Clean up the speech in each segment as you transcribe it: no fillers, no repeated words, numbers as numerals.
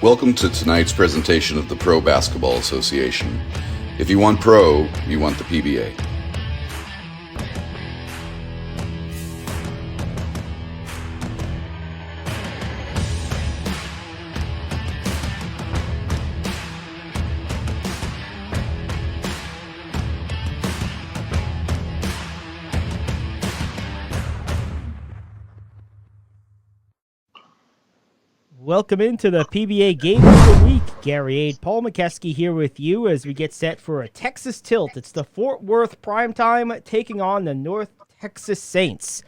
Welcome to tonight's presentation of the Pro Basketball Association. If you want pro, you want the PBA. Welcome into the PBA Game of the Week. Gary Ayd, Paul Mokeski here with you as we get set for a Texas tilt. It's the Fort Worth Prymeytyme taking on the North Texas Saints.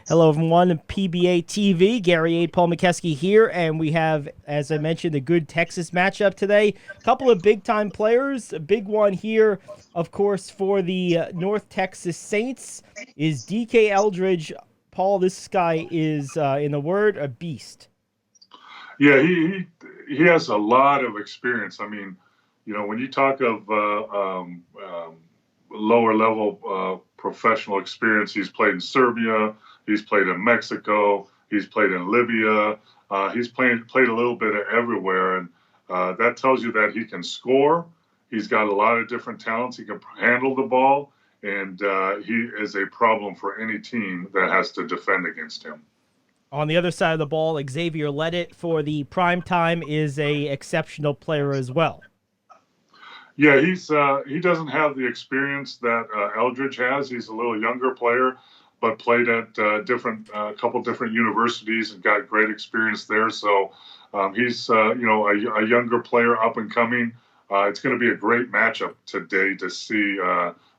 Hello, everyone. PBATV, Gary Ayd, Paul Mokeski here, and we have, as I mentioned, a good Texas matchup today. A couple of big-time players. A big one here, of course, for the North Texas Saints is DK Eldridge. Paul, this guy is, in a word, a beast. Yeah, he has a lot of experience. I mean, you know, when you talk of lower level professional experience, he's played in Serbia, he's played in Mexico, he's played in Libya, he's played a little bit of everywhere, and that tells you that he can score. He's got a lot of different talents. He can handle the ball, and he is a problem for any team that has to defend against him. On the other side of the ball, Xavier Ledet for the Prymetyme is a exceptional player as well. Yeah, he doesn't have the experience that Eldridge has. He's a little younger player, but played at a couple different universities and got great experience there. So he's a younger player, up and coming. It's going to be a great matchup today to see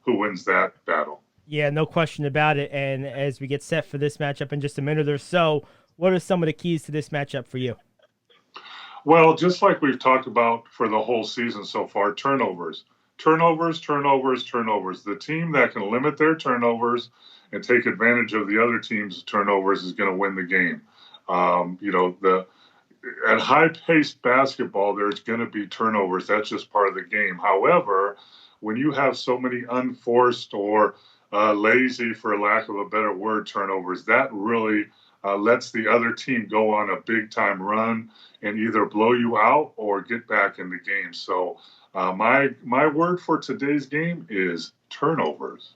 who wins that battle. Yeah, no question about it. And as we get set for this matchup in just a minute or so, what are some of the keys to this matchup for you? Well, just like we've talked about for the whole season so far, turnovers. The team that can limit their turnovers and take advantage of the other team's turnovers is going to win the game. At high-paced basketball, there's going to be turnovers. That's just part of the game. However, when you have so many unforced or lazy, for lack of a better word, turnovers, that really lets the other team go on a big-time run and either blow you out or get back in the game. So my word for today's game is turnovers.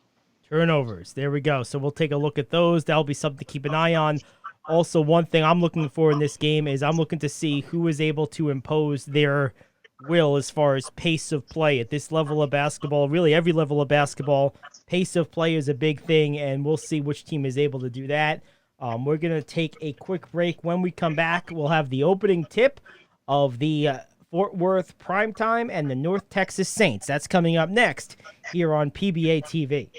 Turnovers. There we go. So we'll take a look at those. That'll be something to keep an eye on. Also, one thing I'm looking for in this game is I'm looking to see who is able to impose their will as far as pace of play at this level of basketball. Really, every level of basketball, pace of play is a big thing, and we'll see which team is able to do that. We're going to take a quick break. When we come back, we'll have the opening tip of the Fort Worth Prymeytyme and the North Texas Saints. That's coming up next here on PBA TV.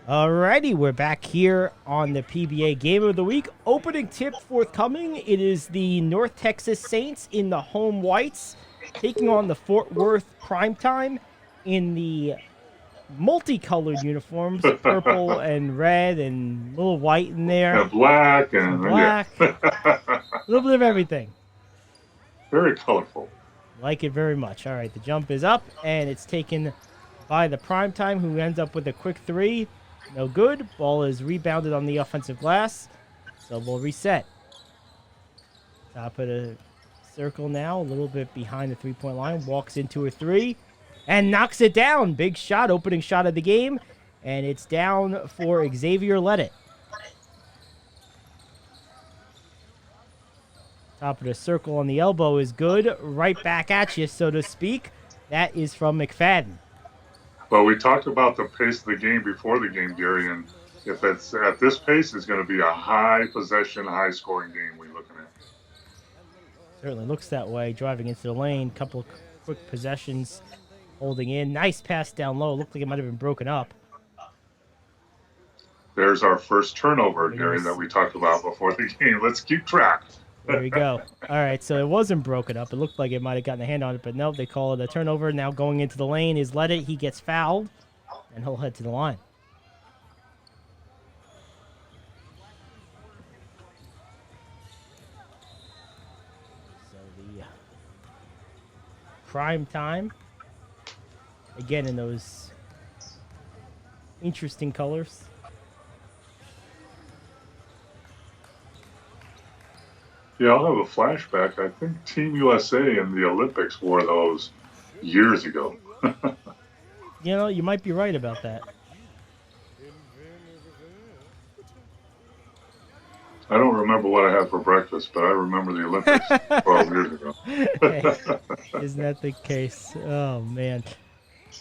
Alrighty, we're back here on the PBA Game of the Week. Opening tip forthcoming. It is the North Texas Saints in the home whites taking on the Fort Worth Prymeytyme in the multicolored uniforms, purple and red and a little white in there. And black. Yeah. A little bit of everything. Very colorful. Like it very much. All right, the jump is up, and it's taken by the Prymeytyme, who ends up with a quick three. No good. Ball is rebounded on the offensive glass, so we'll reset. Top of the circle now, a little bit behind the three-point line. Walks into a three and knocks it down. Big shot, opening shot of the game, and it's down for Xavier Ledet. Top of the circle on the elbow is good. Right back at you, so to speak. That is from McFadden. Well, we talked about the pace of the game before the game, Gary, and if it's at this pace, it's going to be a high possession, high scoring game we're looking at. Certainly looks that way. Driving into the lane, couple of quick possessions, holding in. Nice pass down low. Looked like it might have been broken up. There's our first turnover, Gary, that we talked about before the game. Let's keep track. There we go. All right, so it wasn't broken up. It looked like it might have gotten a hand on it, but no, they call it a turnover. Now going into the lane is Ledet. He gets fouled, and he'll head to the line. So the Prymetyme, again in those interesting colors. Yeah, I'll have a flashback. I think Team USA in the Olympics wore those years ago. You know, you might be right about that. I don't remember what I had for breakfast, but I remember the Olympics 12 years ago. Hey, isn't that the case? Oh, man.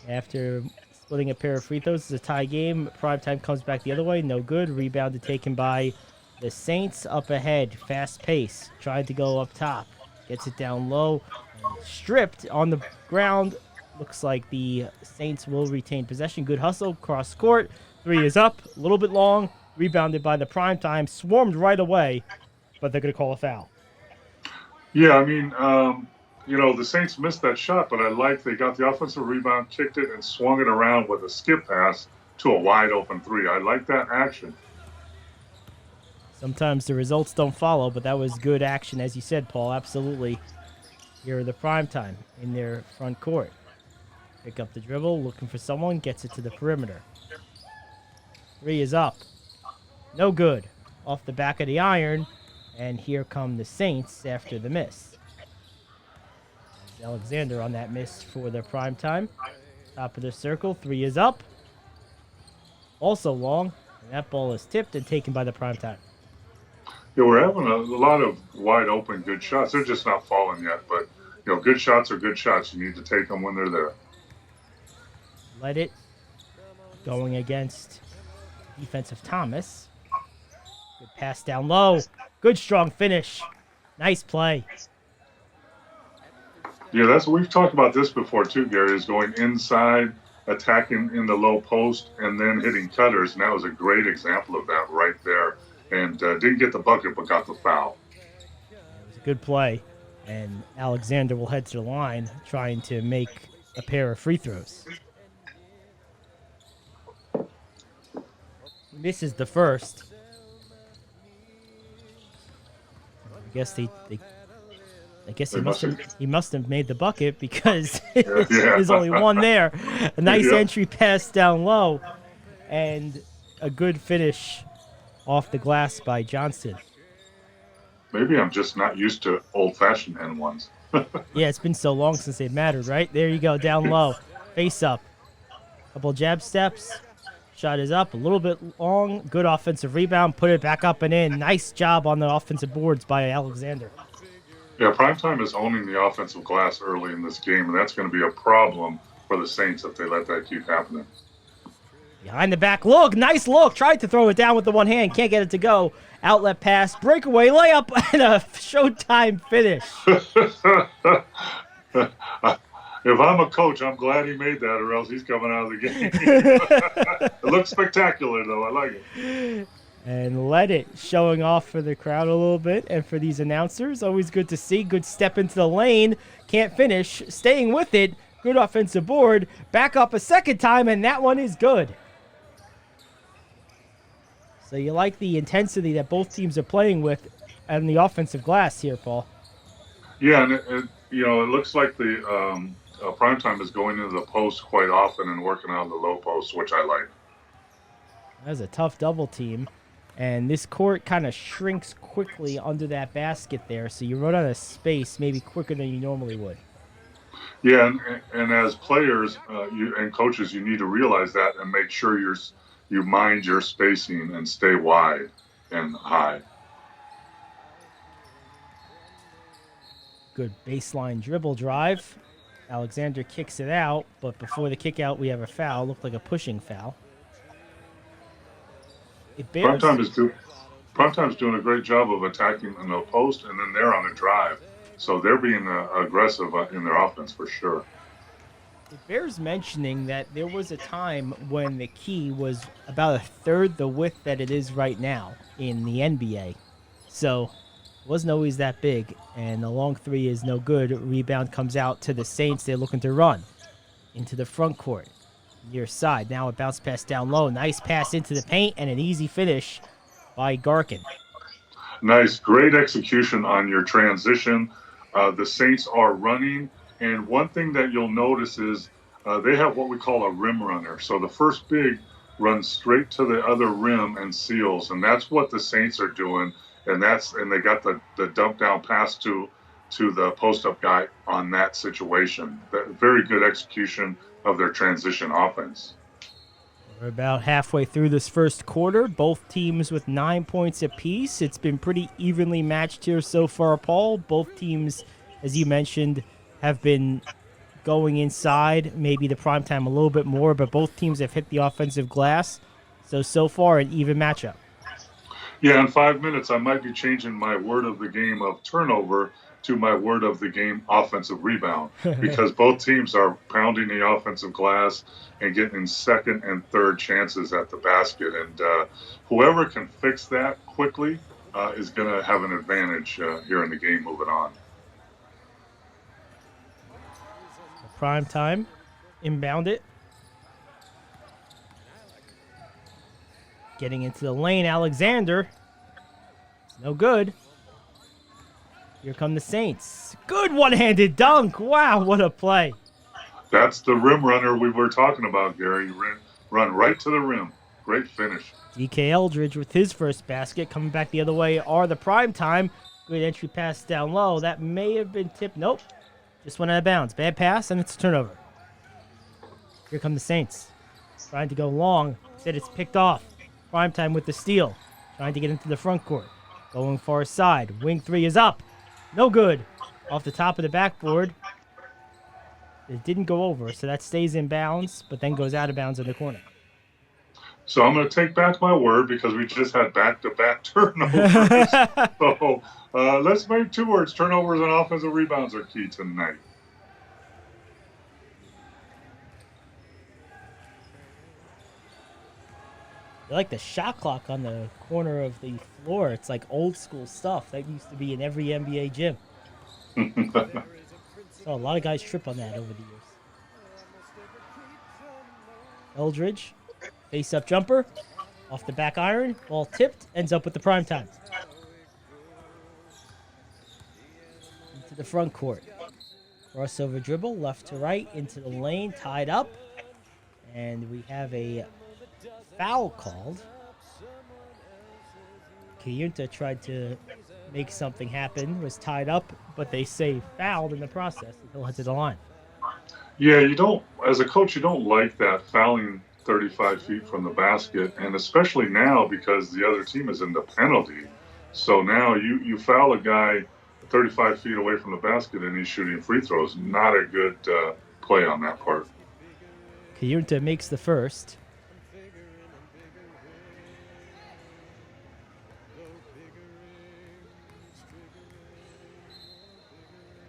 After splitting a pair of free throws, it's a tie game. Prymetyme comes back the other way. No good. Rebounded taken by the Saints. Up ahead. Fast pace. Tried to go up top. Gets it down low. And stripped on the ground. Looks like the Saints will retain possession. Good hustle. Cross court. Three is up. A little bit long. Rebounded by the Prymetyme. Swarmed right away. But they're going to call a foul. Yeah, I mean, the Saints missed that shot, but I like they got the offensive rebound, kicked it, and swung it around with a skip pass to a wide open three. I like that action. Sometimes the results don't follow, but that was good action, as you said, Paul. Absolutely. Here are the Prymetyme in their front court. Pick up the dribble, looking for someone, gets it to the perimeter. Three is up. No good. Off the back of the iron, and here come the Saints after the miss. Alexander on that miss for the Prymetyme. Top of the circle, three is up. Also long, and that ball is tipped and taken by the Prymetyme. Yeah, we're having a lot of wide open good shots. They're just not falling yet, but good shots are good shots. You need to take them when they're there. Let it going against defensive Thomas. Good pass down low. Good strong finish. Nice play. Yeah, we've talked about this before too, Gary, is going inside, attacking in the low post, and then hitting cutters. And that was a great example of that right there. And didn't get the bucket, but got the foul. It was a good play. And Alexander will head to the line trying to make a pair of free throws. Misses the first. I guess he must have made the bucket because there's only one there. A nice entry pass down low, and a good finish off the glass by Johnston. Maybe I'm just not used to old-fashioned N1s. Yeah, it's been so long since they've mattered, right? There you go, down low, face up, couple jab steps. Shot is up, a little bit long. Good offensive rebound. Put it back up and in. Nice job on the offensive boards by Alexander. Yeah, Prymetyme is owning the offensive glass early in this game, and that's going to be a problem for the Saints if they let that keep happening. Behind the back look. Nice look. Tried to throw it down with the one hand. Can't get it to go. Outlet pass. Breakaway layup and a Showtime finish. If I'm a coach, I'm glad he made that, or else he's coming out of the game. It looks spectacular, though. I like it. And let it showing off for the crowd a little bit and for these announcers. Always good to see. Good step into the lane. Can't finish. Staying with it. Good offensive board. Back up a second time, and that one is good. So you like the intensity that both teams are playing with on the offensive glass here, Paul. Yeah, and it looks like the Prymetyme is going into the post quite often and working on the low post, which I like. That's a tough double team. And this court kind of shrinks quickly under that basket there, so you run out of space maybe quicker than you normally would. Yeah, and as players and coaches, you need to realize that and make sure you mind your spacing and stay wide and high. Good baseline dribble drive. Alexander kicks it out, but before the kick out, we have a foul. Looked like a pushing foul. Prymetyme's doing a great job of attacking in the post, and then they're on the drive. So they're being aggressive in their offense for sure. It bears mentioning that there was a time when the key was about a third the width that it is right now in the NBA. So it wasn't always that big, and the long three is no good. Rebound comes out to the Saints. They're looking to run into the front court. Near side. Now a bounce pass down low. Nice pass into the paint and an easy finish by Garkin. Nice. Great execution on your transition. The Saints are running, and one thing that you'll notice is they have what we call a rim runner. So the first big runs straight to the other rim and seals, and that's what the Saints are doing. and they got the dump down pass to the post up guy on that situation. Very good execution of their transition offense. We're about halfway through this first quarter. Both teams with 9 points apiece. It's been pretty evenly matched here so far, Paul. Both teams, as you mentioned, have been going inside, maybe the Prymetyme a little bit more, but both teams have hit the offensive glass. So far, an even matchup. Yeah, in 5 minutes, I might be changing my word of the game of turnover to my word of the game offensive rebound, because both teams are pounding the offensive glass and getting second and third chances at the basket. And whoever can fix that quickly is going to have an advantage here in the game moving on. Prymetyme, inbound it. Getting into the lane, Alexander. It's no good. Here come the Saints. Good one-handed dunk. Wow, what a play. That's the rim runner we were talking about, Gary. Run right to the rim. Great finish. DK Eldridge with his first basket. Coming back the other way are the Prymetyme. Good entry pass down low. That may have been tipped. Nope. Just went out of bounds. Bad pass, and it's a turnover. Here come the Saints. Trying to go long. Instead, it's picked off. Prymetyme with the steal. Trying to get into the front court. Going far side. Wing three is up. No good. Off the top of the backboard. It didn't go over, so that stays in bounds, but then goes out of bounds in the corner. So I'm going to take back my word, because we just had back-to-back turnovers. So let's make 2 words. Turnovers and offensive rebounds are key tonight. I like the shot clock on the corner of the floor. It's like old school stuff. That used to be in every NBA gym. Saw a lot of guys trip on that over the years. Eldridge, face-up jumper, off the back iron, ball tipped, ends up with the Prymetyme. Into the front court. Crossover dribble, left to right, into the lane, tied up. And we have a foul called. Kayunta tried to make something happen, was tied up, but they say fouled in the process. He'll head to the line. Yeah, you don't, as a coach, you don't like that, fouling 35 feet from the basket, and especially now because the other team is in the penalty. So now you foul a guy 35 feet away from the basket and he's shooting free throws. Not a good play on that part. Kayunta makes the first.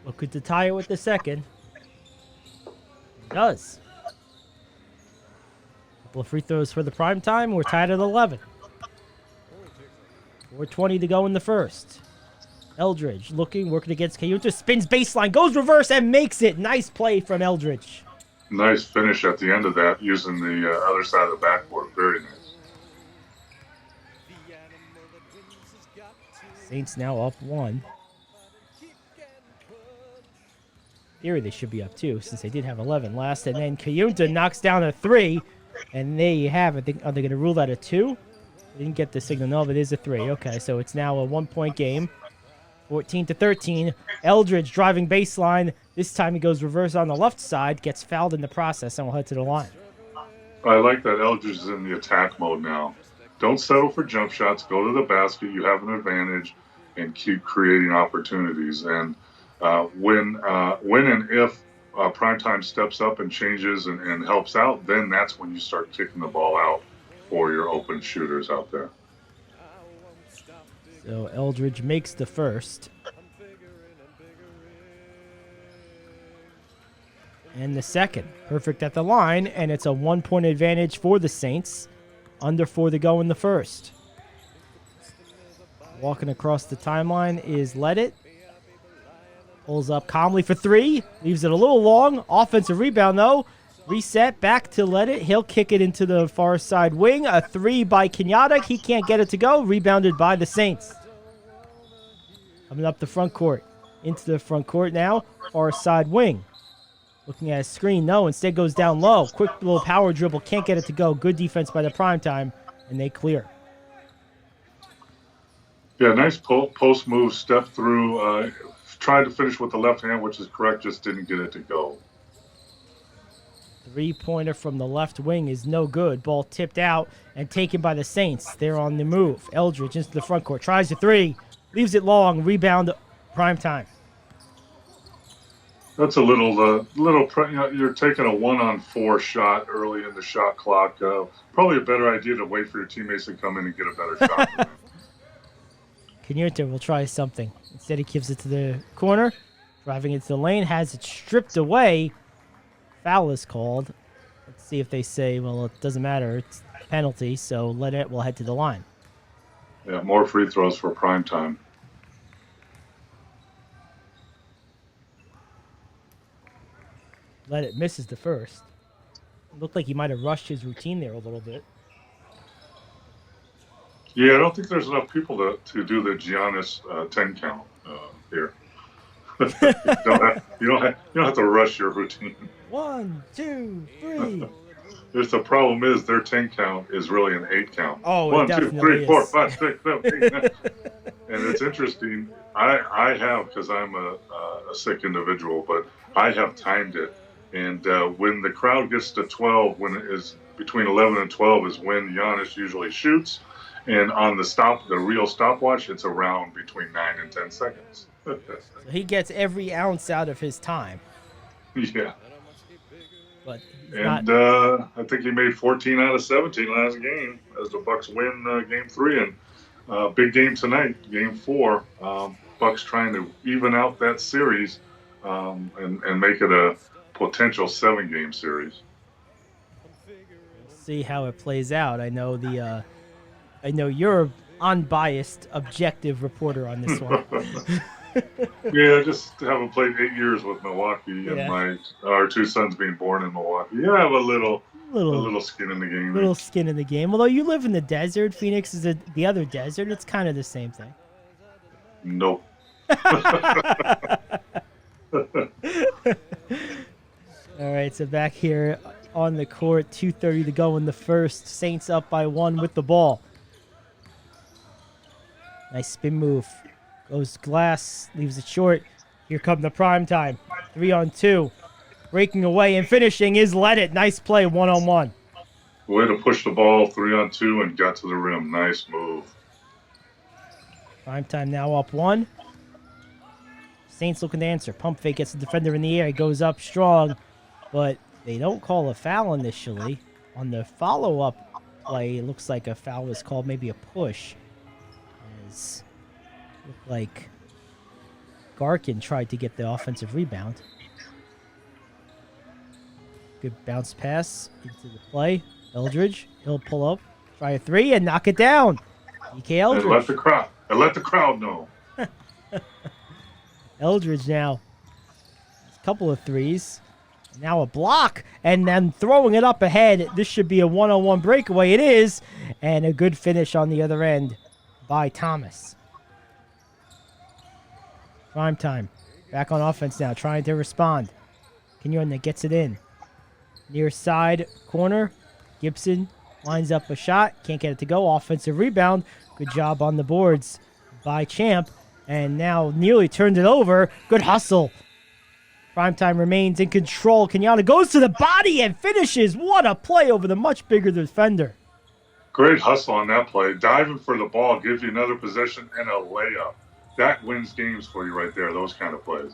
Looking to tie it with the second. It does. Couple of free throws for the Prymetyme. We're tied at 11. 4:20 to go in the first. Eldridge looking, working against Kayunta. Spins baseline, goes reverse, and makes it. Nice play from Eldridge. Nice finish at the end of that, using the other side of the backboard. Very nice. Saints now up 1. Theory, they should be up 2 since they did have 11 last. And then Kayunta knocks down a 3. And there you have it. Are they going to rule that a 2? They didn't get the signal. No, but it is a 3. Okay, so it's now a 1-point game. 14-13. Eldridge driving baseline. This time he goes reverse on the left side. Gets fouled in the process and will head to the line. I like that Eldridge is in the attack mode now. Don't settle for jump shots. Go to the basket. You have an advantage. And keep creating opportunities. And when and if Prymetyme steps up and changes and helps out, then that's when you start kicking the ball out for your open shooters out there. So Eldridge makes the first. And the second. Perfect at the line, and it's a 1-point advantage for the Saints. Under 4 to go in the first. Walking across the timeline is Leddit. Pulls up calmly for 3. Leaves it a little long. Offensive rebound, though. Reset back to Leddit. He'll kick it into the far side wing. A 3 by Kenyatta. He can't get it to go. Rebounded by the Saints. Coming up the front court. Into the front court now. Far side wing. Looking at a screen. No, instead goes down low. Quick little power dribble. Can't get it to go. Good defense by the Prymetyme. And they clear. Yeah, nice post move, step through, tried to finish with the left hand, which is correct, just didn't get it to go. Three-pointer from the left wing is no good. Ball tipped out and taken by the Saints. They're on the move. Eldridge into the front court. Tries a three. Leaves it long. Rebound, Prymetyme. That's a little, you're taking a 1-on-4 shot early in the shot clock. Probably a better idea to wait for your teammates to come in and get a better shot. Kenyatta will try something. Instead, he gives it to the corner. Driving into the lane. Has it stripped away. Foul is called. Let's see if they say, well, it doesn't matter. It's a penalty, so let it. We'll head to the line. Yeah, more free throws for Prymetyme. Let it misses the first. It looked like he might have rushed his routine there a little bit. Yeah, I don't think there's enough people to do the Giannis 10 count here. you don't have to rush your routine. 1, 2, 3. The problem is their 10 count is really an 8 count. Oh, 1, 2, 3, 4, 5, 6, 7, 8, 9. And it's interesting. I have, because I'm a sick individual, but I have timed it. And when the crowd gets to 12, when it is between 11 and 12 is when Giannis usually shoots. And on the real stopwatch, it's around between 9 and 10 seconds. So he gets every ounce out of his time. Yeah. But I think he made 14 out of 17 last game as the Bucks win Game 3. And big game tonight, Game 4. Bucks trying to even out that series and make it a potential 7-game series. See how it plays out. I know you're an unbiased, objective reporter on this one. Yeah, I just haven't played 8 years with Milwaukee, and our 2 sons being born in Milwaukee. Yeah, I have a little skin in the game. Little skin in the game. Although you live in the desert, Phoenix is the other desert. It's kind of the same thing. Nope. All right, so back here on the court, 2:30 to go in the first. Saints up by 1 with the ball. Nice spin move. Goes glass, leaves it short. Here come the Prymetyme. 3-on-2. Breaking away and finishing is Let It. Nice play, 1-on-1. Way to push the ball, 3-on-2, and got to the rim. Nice move. Prymetyme now up 1. Saints looking to answer. Pump fake gets the defender in the air. He goes up strong, but they don't call a foul initially. On the follow-up play, it looks like a foul was called, maybe a push. As looked like Garkin tried to get the offensive rebound. Good bounce pass into the play. Eldridge, he'll pull up, try a 3, and knock it down. EK Eldridge. And let the crowd know. Eldridge now. A couple of 3s. Now a block, and then throwing it up ahead. This should be a 1-on-1 breakaway. It is, and a good finish on the other end by Thomas. Prymetyme back on offense now, trying to respond. Kenyatta gets it in. Near side corner. Gibson lines up a shot. Can't get it to go. Offensive rebound. Good job on the boards by Champ. And now nearly turned it over. Good hustle. Prymetyme remains in control. Kenyatta goes to the body and finishes. What a play over the much bigger defender. Great hustle on that play. Diving for the ball gives you another possession and a layup. That wins games for you right there, those kind of plays.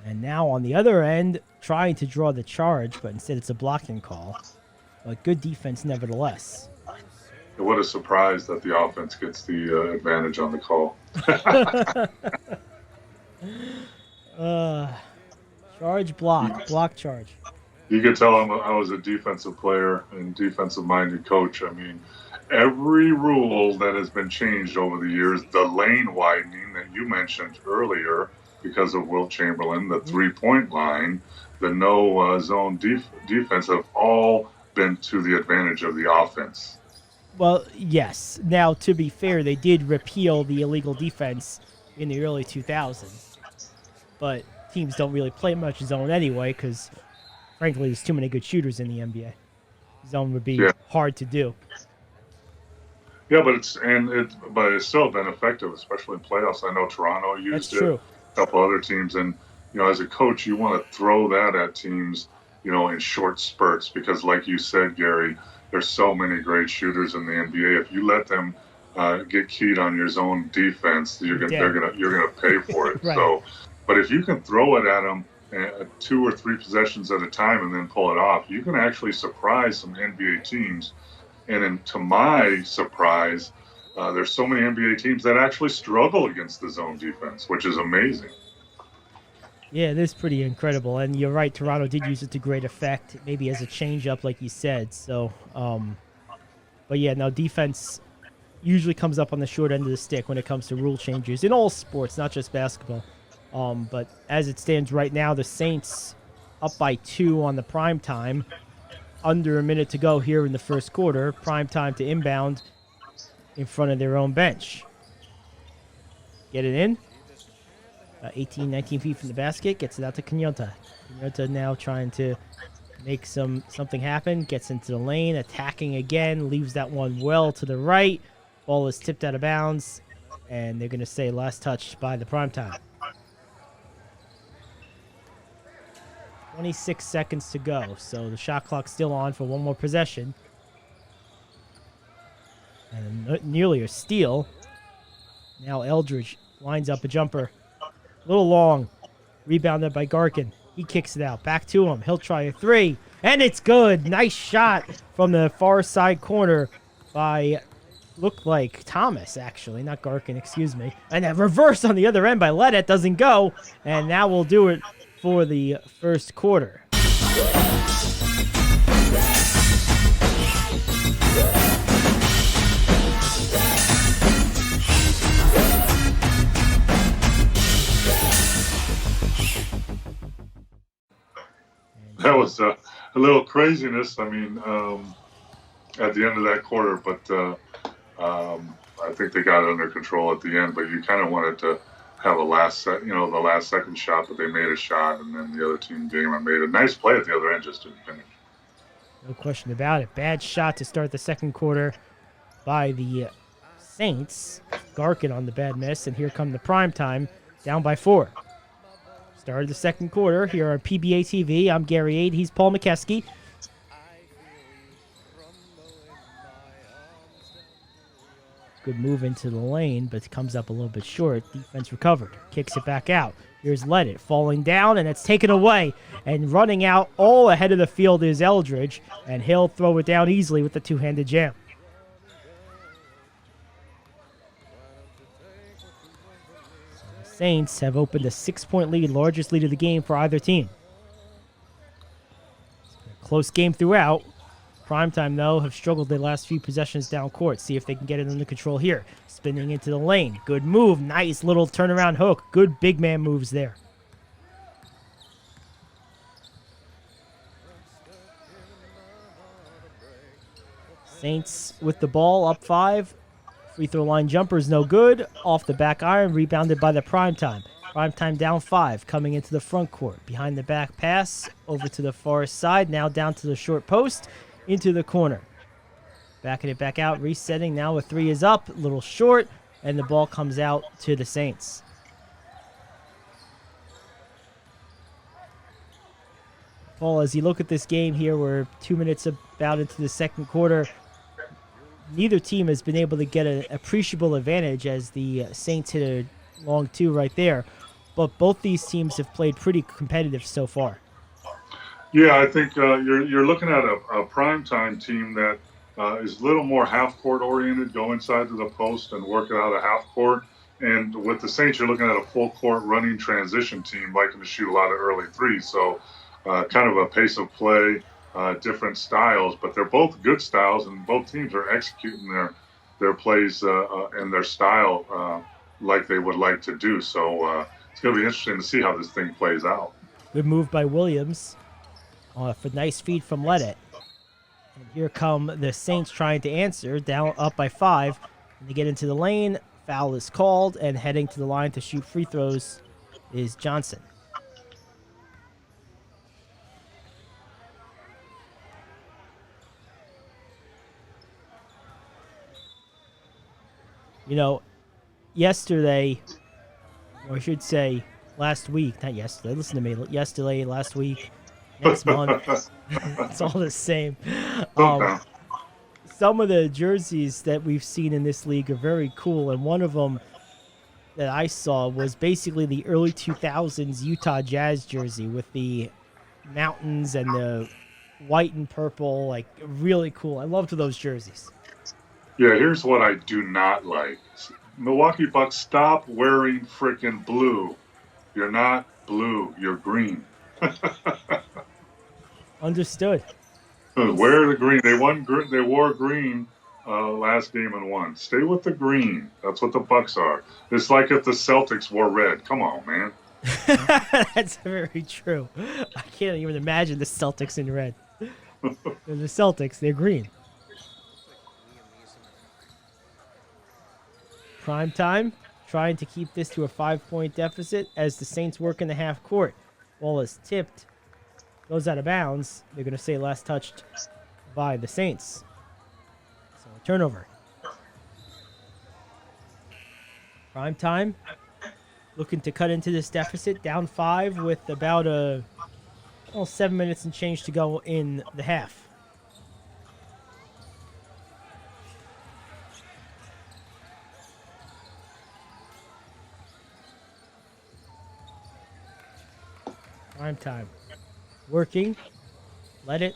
And now on the other end, trying to draw the charge, but instead it's a blocking call. But good defense nevertheless. What a surprise that the offense gets the advantage on the call. Charge block charge. You could tell I was a defensive player and defensive-minded coach. I mean, every rule that has been changed over the years, the lane widening that you mentioned earlier because of Wilt Chamberlain, the three-point line, the no zone defense have all been to the advantage of the offense. Well, yes. Now, to be fair, they did repeal the illegal defense in the early 2000s. But teams don't really play much zone anyway because, frankly, there's too many good shooters in the NBA. Zone would be hard to do. Yeah, but it's still been effective, especially in playoffs. I know Toronto That's used it, true. a couple other teams, and as a coach, you want to throw that at teams, in short spurts because, like you said, Gary, there's so many great shooters in the NBA. If you let them get keyed on your zone defense, You're dead. you're gonna pay for it. Right. So, but if you can throw it at them 2 or 3 possessions at a time and then pull it off, you can actually surprise some NBA teams. And to my surprise, there's so many NBA teams that actually struggle against the zone defense, which is amazing. Yeah, it is pretty incredible. And you're right, Toronto did use it to great effect, maybe as a change-up, like you said. So, but yeah, now defense usually comes up on the short end of the stick when it comes to rule changes in all sports, not just basketball. But as it stands right now, the Saints up by 2 on the Prymetyme. Under a minute to go here in the first quarter. Prymetyme to inbound in front of their own bench. Get it in. 18, 19 feet from the basket. Gets it out to Kanyota. Kanyota now trying to make something happen. Gets into the lane. Attacking again. Leaves that one well to the right. Ball is tipped out of bounds. And they're going to say last touch by the Prymetyme. 26 seconds to go. So the shot clock's still on for one more possession. And nearly a steal. Now Eldridge lines up a jumper. A little long. Rebounded by Garkin. He kicks it out. Back to him. He'll try a 3. And it's good. Nice shot from the far side corner by, looked like Thomas, actually. Not Garkin, excuse me. And a reverse on the other end by Ledet. Doesn't go. And now we'll do it for the first quarter. That was a little craziness. I mean, at the end of that quarter, but I think they got it under control at the end. But you kind of wanted to have the last second shot, but they made a shot, and then the other team game made a nice play at the other end, just didn't finish. No question about it. Bad shot to start the second quarter by the Saints. Garkin on the bad miss, and here come the Prymetyme, down by 4. Started the second quarter here on PBA TV. I'm Gary Ayd. He's Paul Mokeski. Good move into the lane, but comes up a little bit short. Defense recovered. Kicks it back out. Here's Ledet falling down, and it's taken away. And running out all ahead of the field is Eldridge, and he'll throw it down easily with the two-handed jam. So the Saints have opened a 6-point lead, largest lead of the game for either team. Close game throughout. Prymetyme, though, have struggled their last few possessions down court. See if they can get it under control here. Spinning into the lane. Good move. Nice little turnaround hook. Good big man moves there. Saints with the ball, up 5. Free throw line jumper is no good. Off the back iron, rebounded by the Prymetyme. Prymetyme down 5, coming into the front court. Behind the back pass, over to the far side. Now down to the short post. Into the corner. Backing it back out, resetting. Now a 3 is up, a little short, and the ball comes out to the Saints. Paul, as you look at this game here, we're 2 minutes about into the second quarter. Neither team has been able to get an appreciable advantage as the Saints hit a long 2 right there. But both these teams have played pretty competitive so far. Yeah, I think you're looking at a Prymetyme team that is a little more half-court oriented, go inside to the post and work it out of half-court. And with the Saints, you're looking at a full-court running transition team liking to shoot a lot of early threes. So kind of a pace of play, different styles, but they're both good styles, and both teams are executing their plays and their style like they would like to do. So it's going to be interesting to see how this thing plays out. Good move by Williams. For nice feed from Ledet. And here come the Saints trying to answer, down up by 5. And they get into the lane. Foul is called, and heading to the line to shoot free throws is Johnson. You know, yesterday, or I should say last week, not yesterday, listen to me, yesterday, last week, next month, it's all the same. Sometimes. Some of the jerseys that we've seen in this league are very cool, and one of them that I saw was basically the early 2000s Utah Jazz jersey with the mountains and the white and purple, like really cool. I loved those jerseys. Yeah, here's what I do not like. Milwaukee Bucks, stop wearing freaking blue. You're not blue, you're green. Understood. Wear the green. They wore green last game and won. Stay with the green. That's what the Bucks are. It's like if the Celtics wore red. Come on, man. That's very true. I can't even imagine the Celtics in red. They're the Celtics, they're green. Prymetyme trying to keep this to a 5-point deficit as the Saints work in the half court. Ball is tipped, goes out of bounds. They're going to say last touched by the Saints. So a turnover. Prymetyme looking to cut into this deficit, down 5 with about 7 minutes and change to go in the half. Prymetyme working, let it,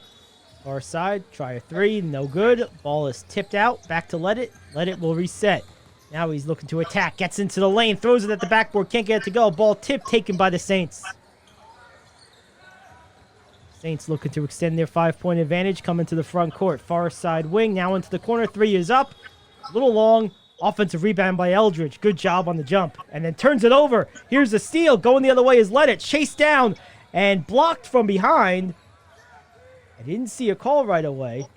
far side, try a 3, no good. Ball is tipped out, back to let it will reset. Now he's looking to attack, gets into the lane, throws it at the backboard, can't get it to go. Ball tipped, taken by the Saints. Saints looking to extend their 5-point advantage, coming to the front court. Far side wing, now into the corner, 3 is up. A little long, offensive rebound by Eldridge. Good job on the jump. And then turns it over. Here's the steal, going the other way is Let It. Chased down and blocked from behind. I didn't see a call right away.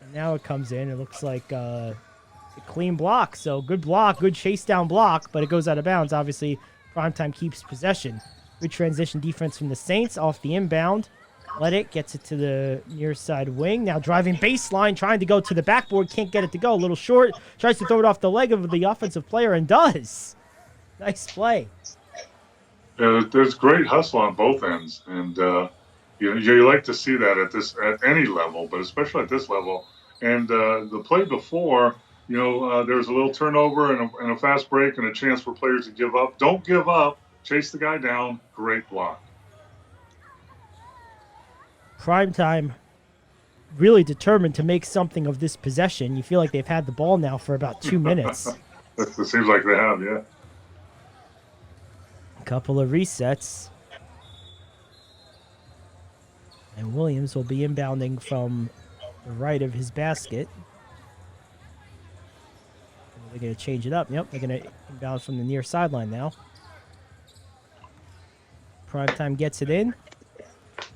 And now it comes in. It looks like a clean block. So good block, good chase down block, but it goes out of bounds. Obviously, Prymetyme keeps possession. Good transition defense from the Saints off the inbound. Let It, gets it to the near side wing. Now driving baseline, trying to go to the backboard. Can't get it to go. A little short. Tries to throw it off the leg of the offensive player and does. Nice play. Yeah, there's great hustle on both ends, and you like to see that at any level, but especially at this level. And the play before, there was a little turnover and a fast break and a chance for players to give up. Don't give up. Chase the guy down. Great block. Prymetyme really determined to make something of this possession. You feel like they've had the ball now for about 2 minutes. It seems like they have, yeah. A couple of resets. And Williams will be inbounding from the right of his basket. They're going to change it up. Yep, they're going to inbound from the near sideline now. Prymetyme gets it in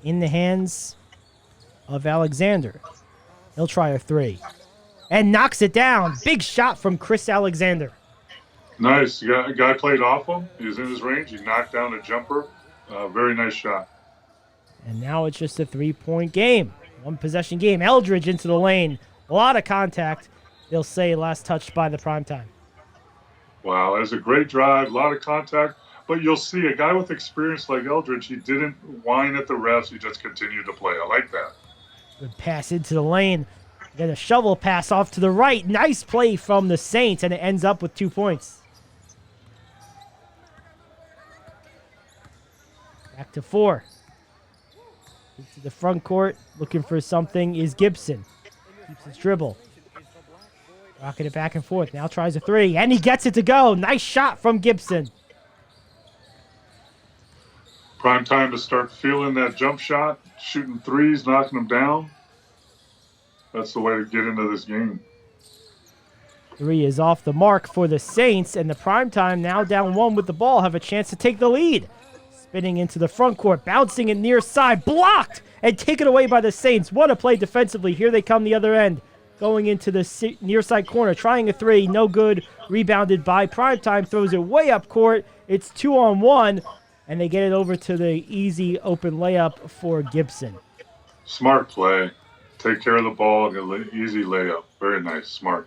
the hands of Alexander. He'll try a 3 and knocks it down. Big shot from Chris Alexander. Nice. Guy played off him. He was in his range. He knocked down a jumper. Very nice shot. And now it's just a 3-point game. 1-possession game. Eldridge into the lane. A lot of contact. They'll say last touched by the Prymetyme. Wow, that's a great drive. A lot of contact. But you'll see a guy with experience like Eldridge, he didn't whine at the refs. He just continued to play. I like that. Good pass into the lane. Then a shovel pass off to the right. Nice play from the Saints, and it ends up with 2 points. Back to 4. Into the front court, looking for something is Gibson. Keeps his dribble. Rocking it back and forth. Now tries a 3, and he gets it to go. Nice shot from Gibson. Prymetyme to start feeling that jump shot, shooting 3s, knocking them down. That's the way to get into this game. 3 is off the mark for the Saints, and the Prymetyme now down 1 with the ball have a chance to take the lead. Spinning into the front court, bouncing it near side, blocked and taken away by the Saints. What a play defensively. Here they come the other end. Going into the near side corner, trying a 3, no good. Rebounded by Prymetyme, throws it way up court. It's 2-on-1, and they get it over to the easy open layup for Gibson. Smart play. Take care of the ball, get an easy layup. Very nice. Smart.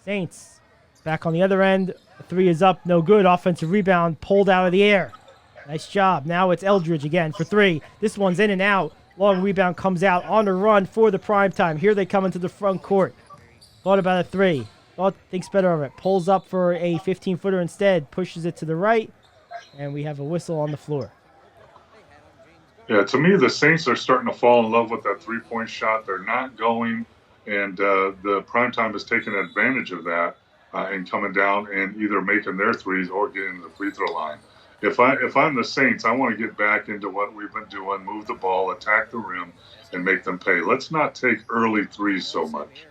Saints back on the other end. The three is up. No good. Offensive rebound pulled out of the air. Nice job. Now it's Eldridge again for three. This one's in and out. Long rebound comes out on the run for the Prymetyme. Here they come into the front court. Thought about a three. Thinks better of it. Pulls up for a 15-footer instead. Pushes it to the right. And we have a whistle on the floor. Yeah, to me, the Saints are starting to fall in love with that three-point shot. They're not going, and the Prymetyme is taking advantage of that and coming down and either making their threes or getting to the free throw line. If I'm the Saints, I want to get back into what we've been doing, move the ball, attack the rim, and make them pay. Let's not take early threes so much.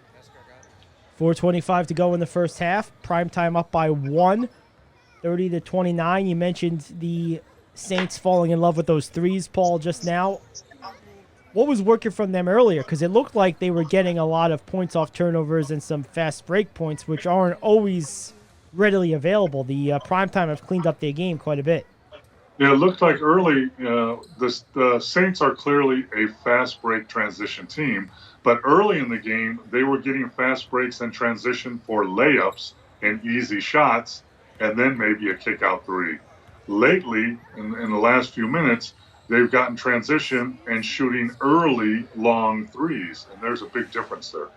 4:25 to go in the first half. Prymetyme up by 1, 30-29. You mentioned the Saints falling in love with those threes, Paul, just now. What was working from them earlier? Because it looked like they were getting a lot of points off turnovers and some fast break points, which aren't always readily available. The Prymetyme have cleaned up their game quite a bit. Yeah, it looked like early, the Saints are clearly a fast break transition team, but early in the game, they were getting fast breaks and transition for layups and easy shots, and then maybe a kick-out three. Lately, in the last few minutes, they've gotten transition and shooting early, long threes, and there's a big difference there.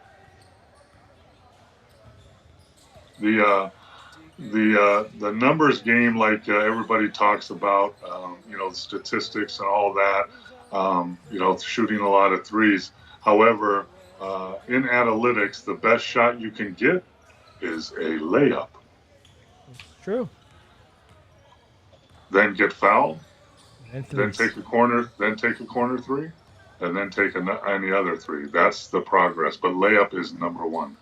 The numbers game, like everybody talks about, the statistics and all that, shooting a lot of threes. However, in analytics, the best shot you can get is a layup. True. Then get fouled, then take a corner three, and then take any other three. That's the progress. But layup is number one.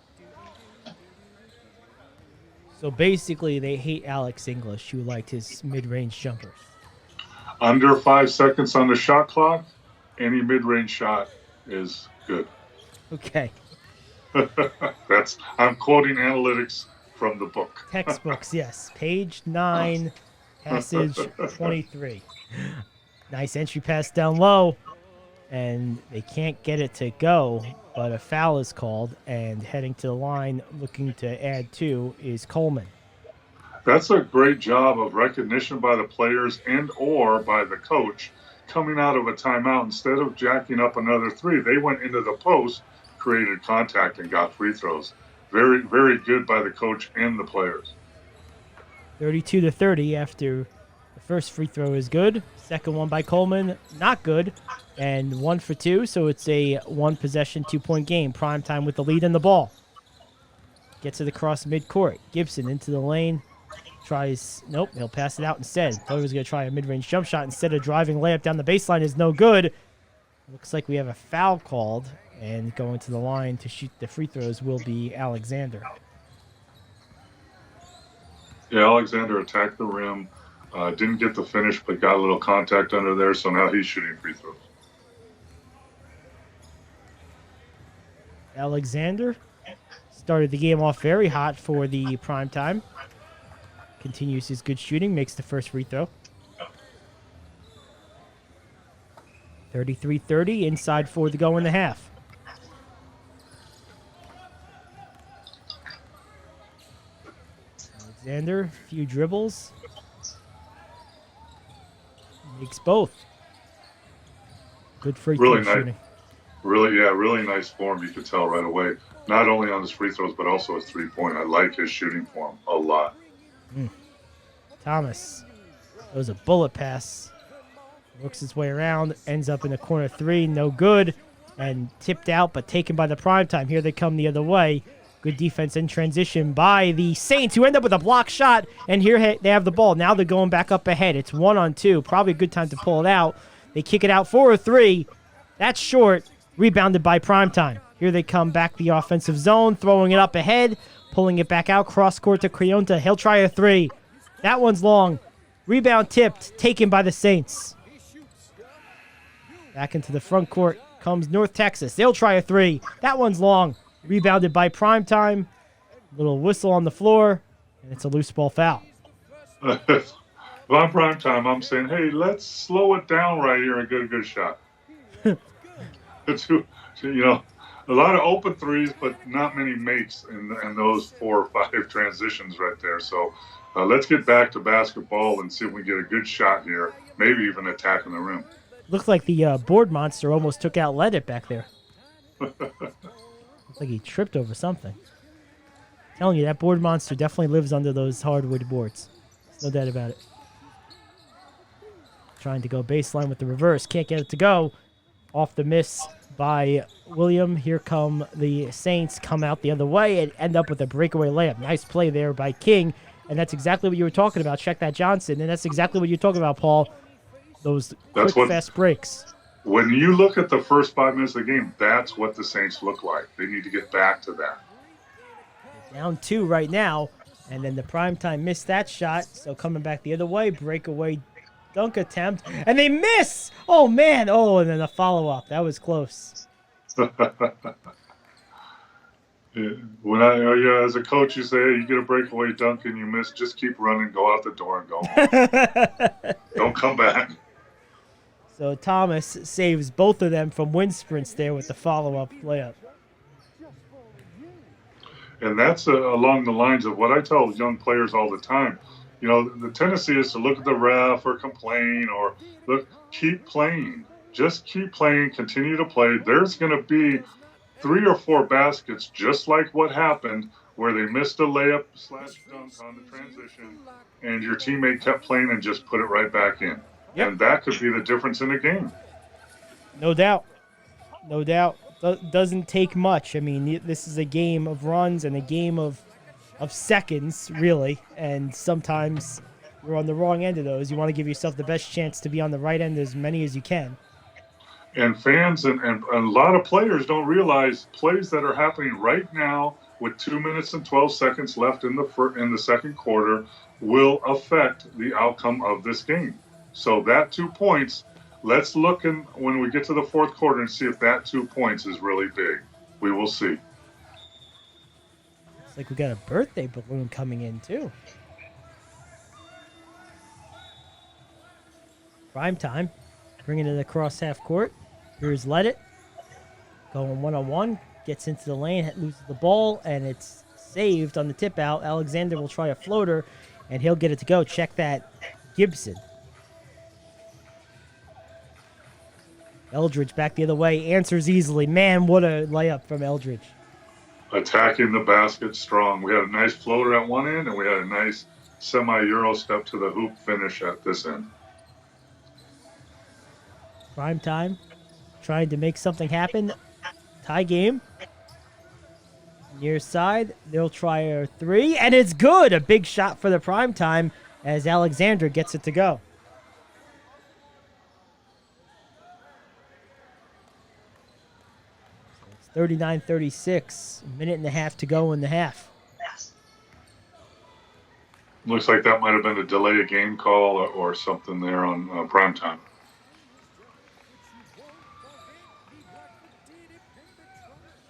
So basically, they hate Alex English, who liked his mid-range jumpers. Under 5 seconds on the shot clock, any mid-range shot is good. Okay. I'm quoting analytics from the book. Textbooks, yes. Page 9, passage 23. Nice entry pass down low, and they can't get it to go, but a foul is called, and heading to the line looking to add 2 is Coleman. That's a great job of recognition by the players and or by the coach coming out of a timeout. Instead of jacking up another three, they went into the post, created contact, and got free throws. Very, very good by the coach and the players. 32-30 after the first free throw is good. Second one by Coleman, not good. And 1 for 2, so it's a 1-possession, 2-point game. Prymetyme with the lead in the ball. Gets it across midcourt. Gibson into the lane. Tries, nope, he'll pass it out instead. Thought he was going to try a mid-range jump shot instead of driving layup down the baseline is no good. Looks like we have a foul called, and going to the line to shoot the free throws will be Alexander. Yeah, Alexander attacked the rim, didn't get the finish, but got a little contact under there, so now he's shooting free throws. Alexander started the game off very hot for the Prymetyme. Continues his good shooting, makes the first free throw. 33-30, inside 4 to go in the half. Alexander, a few dribbles. Makes both. Good free throw shooting. Really nice form, you could tell right away. Not only on his free throws, but also his three-point. I like his shooting form a lot. Thomas. That was a bullet pass. Works his way around, ends up in the corner 3, no good. And tipped out, but taken by the Prymetyme. Here they come the other way. Good defense in transition by the Saints, who end up with a block shot. And here they have the ball. Now they're going back up ahead. It's 1-on-2. Probably a good time to pull it out. They kick it out for a 3. That's short. Rebounded by Prymetyme. Here they come back the offensive zone, throwing it up ahead, pulling it back out, cross court to Creonta. He'll try a 3. That one's long. Rebound tipped, taken by the Saints. Back into the front court comes North Texas. They'll try a 3. That one's long. Rebounded by Prymetyme. Little whistle on the floor, and it's a loose ball foul. Well, on Prymetyme, I'm saying, hey, let's slow it down right here and get a good shot. A lot of open threes, but not many makes in those 4 or 5 transitions right there. So let's get back to basketball and see if we get a good shot here, maybe even attacking the rim. Looked like the board monster almost took out Let It back there. Looks like he tripped over something. Telling you, that board monster definitely lives under those hardwood boards. No doubt about it. Trying to go baseline with the reverse. Can't get it to go. Off the miss by William. Here come the Saints. Come out the other way and end up with a breakaway layup. Nice play there by King. And that's exactly what you were talking about. Check that, Johnson. And that's exactly what you're talking about, Paul. Those quick, fast breaks. When you look at the first 5 minutes of the game, that's what the Saints look like. They need to get back to that. Down 2 right now. And then the Prymetyme missed that shot. So coming back the other way. Breakaway dunk attempt. And they miss! Oh, man. Oh, and then a follow-up. That was close. When as a coach, you say, hey, you get a breakaway dunk and you miss, just keep running, go out the door and go home. Don't come back. So Thomas saves both of them from wind sprints there with the follow-up layup. And that's along the lines of what I tell young players all the time. You know, the tendency is to look at the ref or complain or keep playing. Just keep playing, continue to play. There's going to be 3 or 4 baskets, just like what happened, where they missed a layup / dunk on the transition, and your teammate kept playing and just put it right back in. Yep. And that could be the difference in a game. No doubt. No doubt. Doesn't take much. I mean, this is a game of runs and a game of seconds, really. And sometimes you're on the wrong end of those. You want to give yourself the best chance to be on the right end as many as you can. And fans and a lot of players don't realize plays that are happening right now with 2 minutes and 12 seconds left in the second quarter will affect the outcome of this game. So that 2 points, let's look when we get to the fourth quarter and see if that 2 points is really big. We will see. Looks like we got a birthday balloon coming in too. Prymetyme, bringing it across half court. Here's Let It. Going one-on-one. Gets into the lane, loses the ball, and it's saved on the tip out. Alexander will try a floater, and he'll get it to go. Check that, Gibson. Eldridge back the other way. Answers easily. Man, what a layup from Eldridge. Attacking the basket strong. We had a nice floater at one end, and we had a nice semi-Euro step to the hoop finish at this end. Prymetyme trying to make something happen. Tie game. Near side, they'll try a 3, and it's good. A big shot for the Prymetyme as Alexander gets it to go. So it's 39-36. A minute and a half to go in the half. Looks like that might have been a delay of game call or something there on Prymetyme.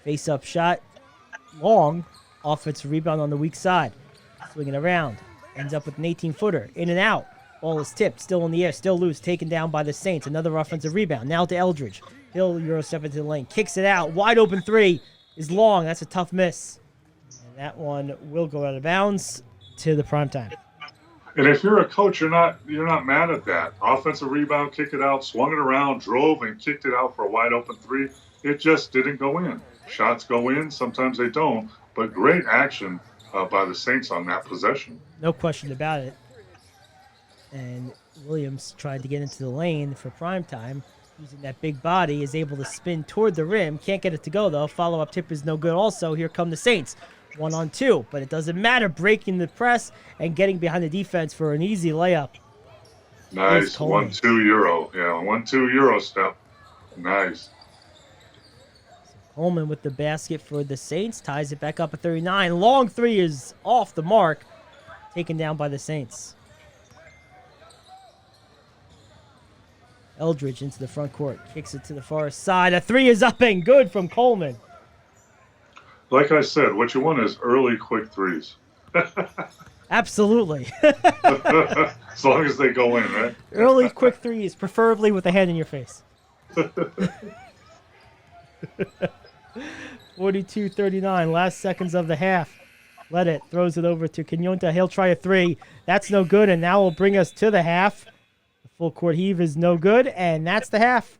Face-up shot, long, offensive rebound on the weak side. Swinging around, ends up with an 18-footer, in and out. Ball is tipped, still in the air, still loose, taken down by the Saints. Another offensive rebound, now to Eldridge. He'll Euro step into the lane, kicks it out, wide open 3 is long, that's a tough miss. And that one will go out of bounds to the Prymetyme. And if you're a coach, you're not mad at that. Offensive rebound, kick it out, swung it around, drove and kicked it out for a wide open 3. It just didn't go in. Shots go in, sometimes they don't, but great action by the Saints on that possession. No question about it. And Williams tried to get into the lane for Prymetyme. Using that big body, is able to spin toward the rim. Can't get it to go, though. Follow-up tip is no good also. Here come the Saints. 1-on-2, but it doesn't matter. Breaking the press and getting behind the defense for an easy layup. Nice. 1-2 Euro. Yeah, 1-2 Euro step. Nice. Coleman with the basket for the Saints. Ties it back up at 39. Long 3 is off the mark. Taken down by the Saints. Eldridge into the front court. Kicks it to the far side. A 3 is up and good from Coleman. Like I said, what you want is early, quick 3s. Absolutely. As long as they go in, right? Early, quick 3s, preferably with a hand in your face. 42-39, last seconds of the half. Let it, throws it over to Quinonta. He'll try a three. That's no good, and now will bring us to the half. The full court heave is no good, and that's the half.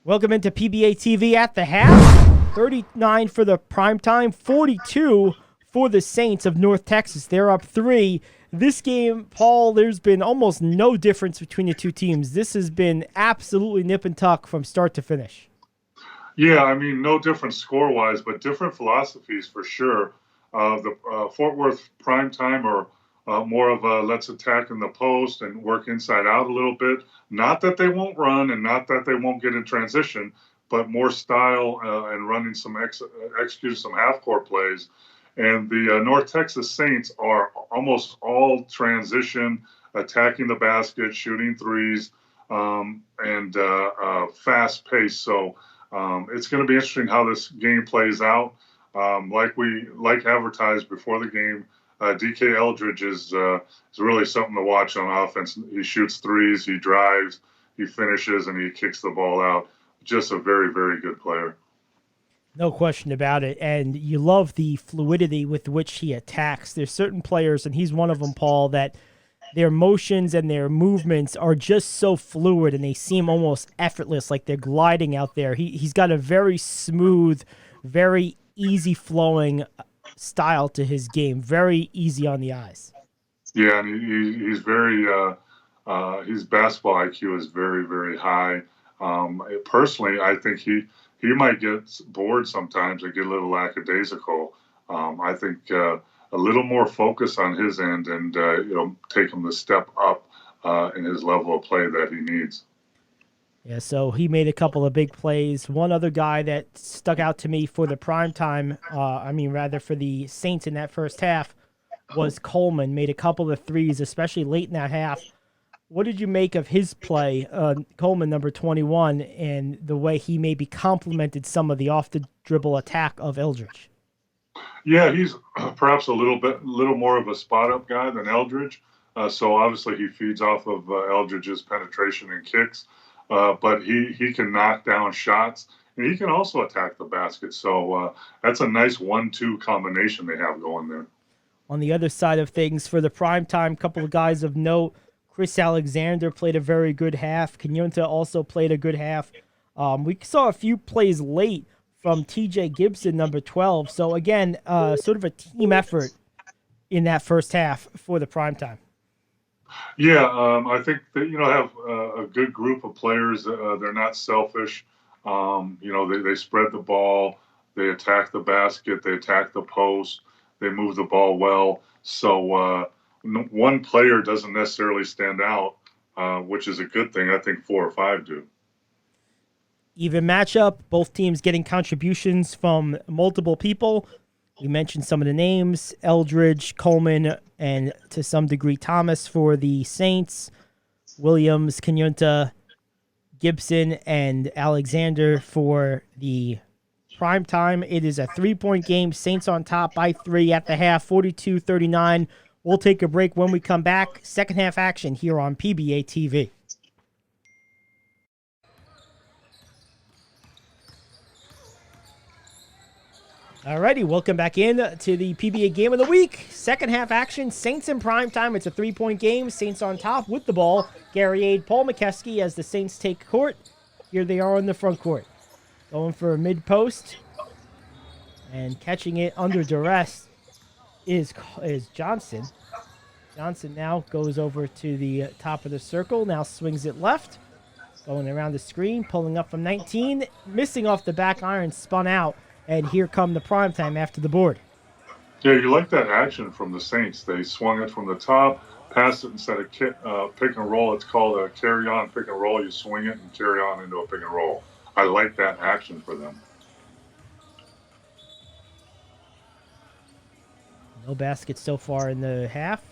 Welcome into PBA TV at the half. 39 for the Prymetyme, 42 for the Saints of North Texas. They're up 3. This game, Paul, there's been almost no difference between the two teams. This has been absolutely nip and tuck from start to finish. Yeah, I mean, no difference score-wise, but different philosophies for sure. The Fort Worth Prymetyme are more of a let's attack in the post and work inside out a little bit. Not that they won't run and not that they won't get in transition, but more style and running some executing some half-court plays. And the North Texas Saints are almost all transition, attacking the basket, shooting threes, and fast pace. So it's going to be interesting how this game plays out. Like advertised before the game, DK Eldridge is really something to watch on offense. He shoots threes, he drives, he finishes, and he kicks the ball out. Just a very, very good player. No question about it. And you love the fluidity with which he attacks. There's certain players, and he's one of them, Paul, that their motions and their movements are just so fluid and they seem almost effortless, like they're gliding out there. He's got a very smooth, very easy flowing style to his game. Very easy on the eyes. Yeah, and he's very his basketball IQ is very, very high. Personally, I think he might get bored sometimes and get a little lackadaisical. I think a little more focus on his end and take him the step up in his level of play that he needs. Yeah, so he made a couple of big plays. One other guy that stuck out to me for the Prymetyme, for the Saints in that first half, was Coleman. Made a couple of threes, especially late in that half. What did you make of his play, Coleman, number 21, and the way he maybe complemented some of the off-the-dribble attack of Eldridge? Yeah, he's perhaps a little more of a spot-up guy than Eldridge. So obviously he feeds off of Eldridge's penetration and kicks. But he can knock down shots, and he can also attack the basket. So that's a nice 1-2 combination they have going there. On the other side of things, for the Prymetyme, a couple of guys of note. Chris Alexander played a very good half. Quinonta also played a good half. We saw a few plays late from TJ Gibson, number 12. So, again, sort of a team effort in that first half for the Prymetyme. Yeah, I think they have a good group of players. They're not selfish. They spread the ball, they attack the basket, they attack the post, they move the ball well. So one player doesn't necessarily stand out, which is a good thing. I think 4 or 5 do. Even matchup, both teams getting contributions from multiple people. We mentioned some of the names: Eldridge, Coleman, and to some degree Thomas for the Saints, Williams, Quinonta, Gibson, and Alexander for the Prymetyme. It is a 3-point game. Saints on top by 3 at the half, 42-39. We'll take a break. When we come back, second half action here on PBA TV. Alrighty, welcome back in to the PBA Game of the Week. Second half action, Saints in Prymetyme. It's a 3-point game. Saints on top with the ball. Gary Ayd, Paul Mokeski as the Saints take court. Here they are in the front court. Going for a mid-post. And catching it under duress is Johnson. Johnson now goes over to the top of the circle. Now swings it left. Going around the screen, pulling up from 19. Missing off the back iron, spun out. And here come the Prymetyme after the board. Yeah, you like that action from the Saints. They swung it from the top, pass it instead of pick and roll. It's called a carry on pick and roll. You swing it and carry on into a pick and roll. I like that action for them. No basket so far in the half.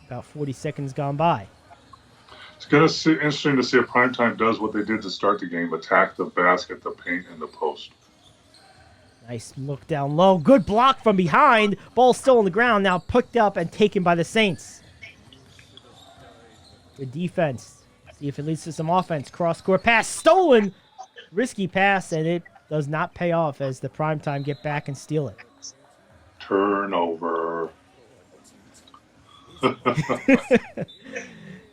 About 40 seconds gone by. It's going to be interesting to see if Prymetyme does what they did to start the game, attack the basket, the paint, and the post. Nice look down low. Good block from behind. Ball still on the ground. Now picked up and taken by the Saints. Good defense. See if it leads to some offense. Cross-court pass. Stolen. Risky pass, and it does not pay off as the Prymetyme get back and steal it. Turnover.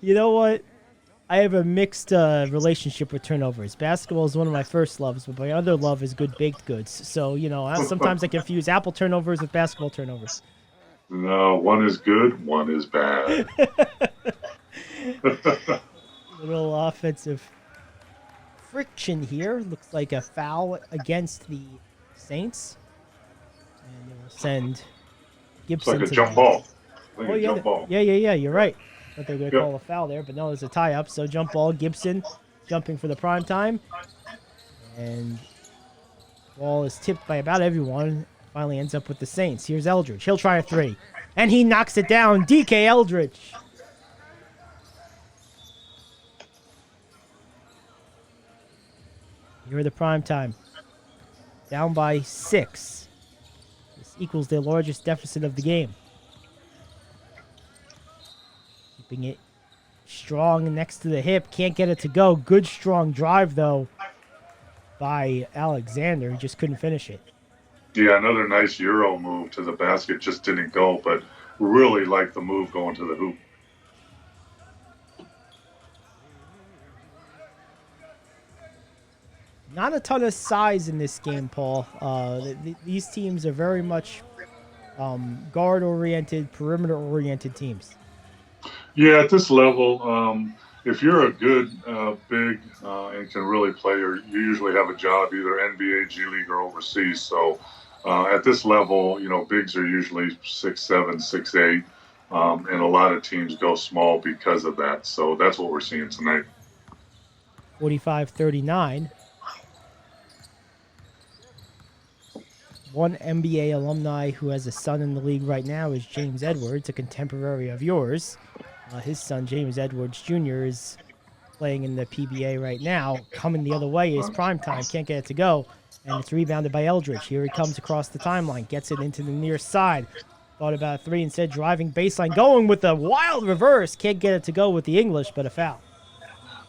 You know what? I have a mixed relationship with turnovers. Basketball is one of my first loves, but my other love is good baked goods. So, sometimes I confuse apple turnovers with basketball turnovers. No, one is good, one is bad. Little offensive friction here. Looks like a foul against the Saints. And they'll send Gibson it's like a to jump the ball. jump ball. Yeah, you're right. But they're going to call a foul there, but no, there's a tie-up. So jump ball, Gibson jumping for the Prymetyme. And ball is tipped by about everyone. Finally ends up with the Saints. Here's Eldridge. He'll try a three. And he knocks it down. DK Eldridge. Here are the Prymetyme. Down by 6. This equals their largest deficit of the game. Keeping it strong next to the hip. Can't get it to go. Good strong drive, though, by Alexander. He just couldn't finish it. Yeah, another nice Euro move to the basket. Just didn't go, but really like the move going to the hoop. Not a ton of size in this game, Paul. These teams are very much guard-oriented, perimeter-oriented teams. Yeah, at this level, if you're a good big and can really play, you usually have a job either NBA, G League, or overseas. So at this level, bigs are usually 6'7", 6'8", and a lot of teams go small because of that. So that's what we're seeing tonight. 45-39. One NBA alumni who has a son in the league right now is James Edwards, a contemporary of yours. His son, James Edwards Jr., is playing in the PBA right now. Coming the other way is Prymetyme. Can't get it to go. And it's rebounded by Eldridge. Here he comes across the timeline. Gets it into the near side. Thought about a three instead. Driving baseline. Going with a wild reverse. Can't get it to go with the English, but a foul.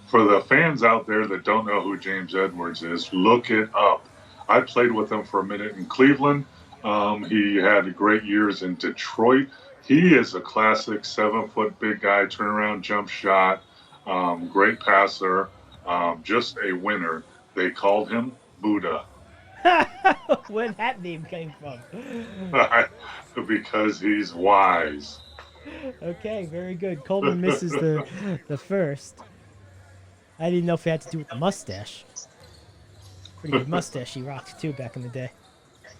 For the fans out there that don't know who James Edwards is, look it up. I played with him for a minute in Cleveland. He had great years in Detroit. He is a classic 7-foot big guy, turnaround jump shot, great passer, just a winner. They called him Buddha. Where that name came from? Because he's wise. Okay, very good. Coleman misses the first. I didn't know if it had to do with the mustache. Pretty good mustache he rocked, too, back in the day.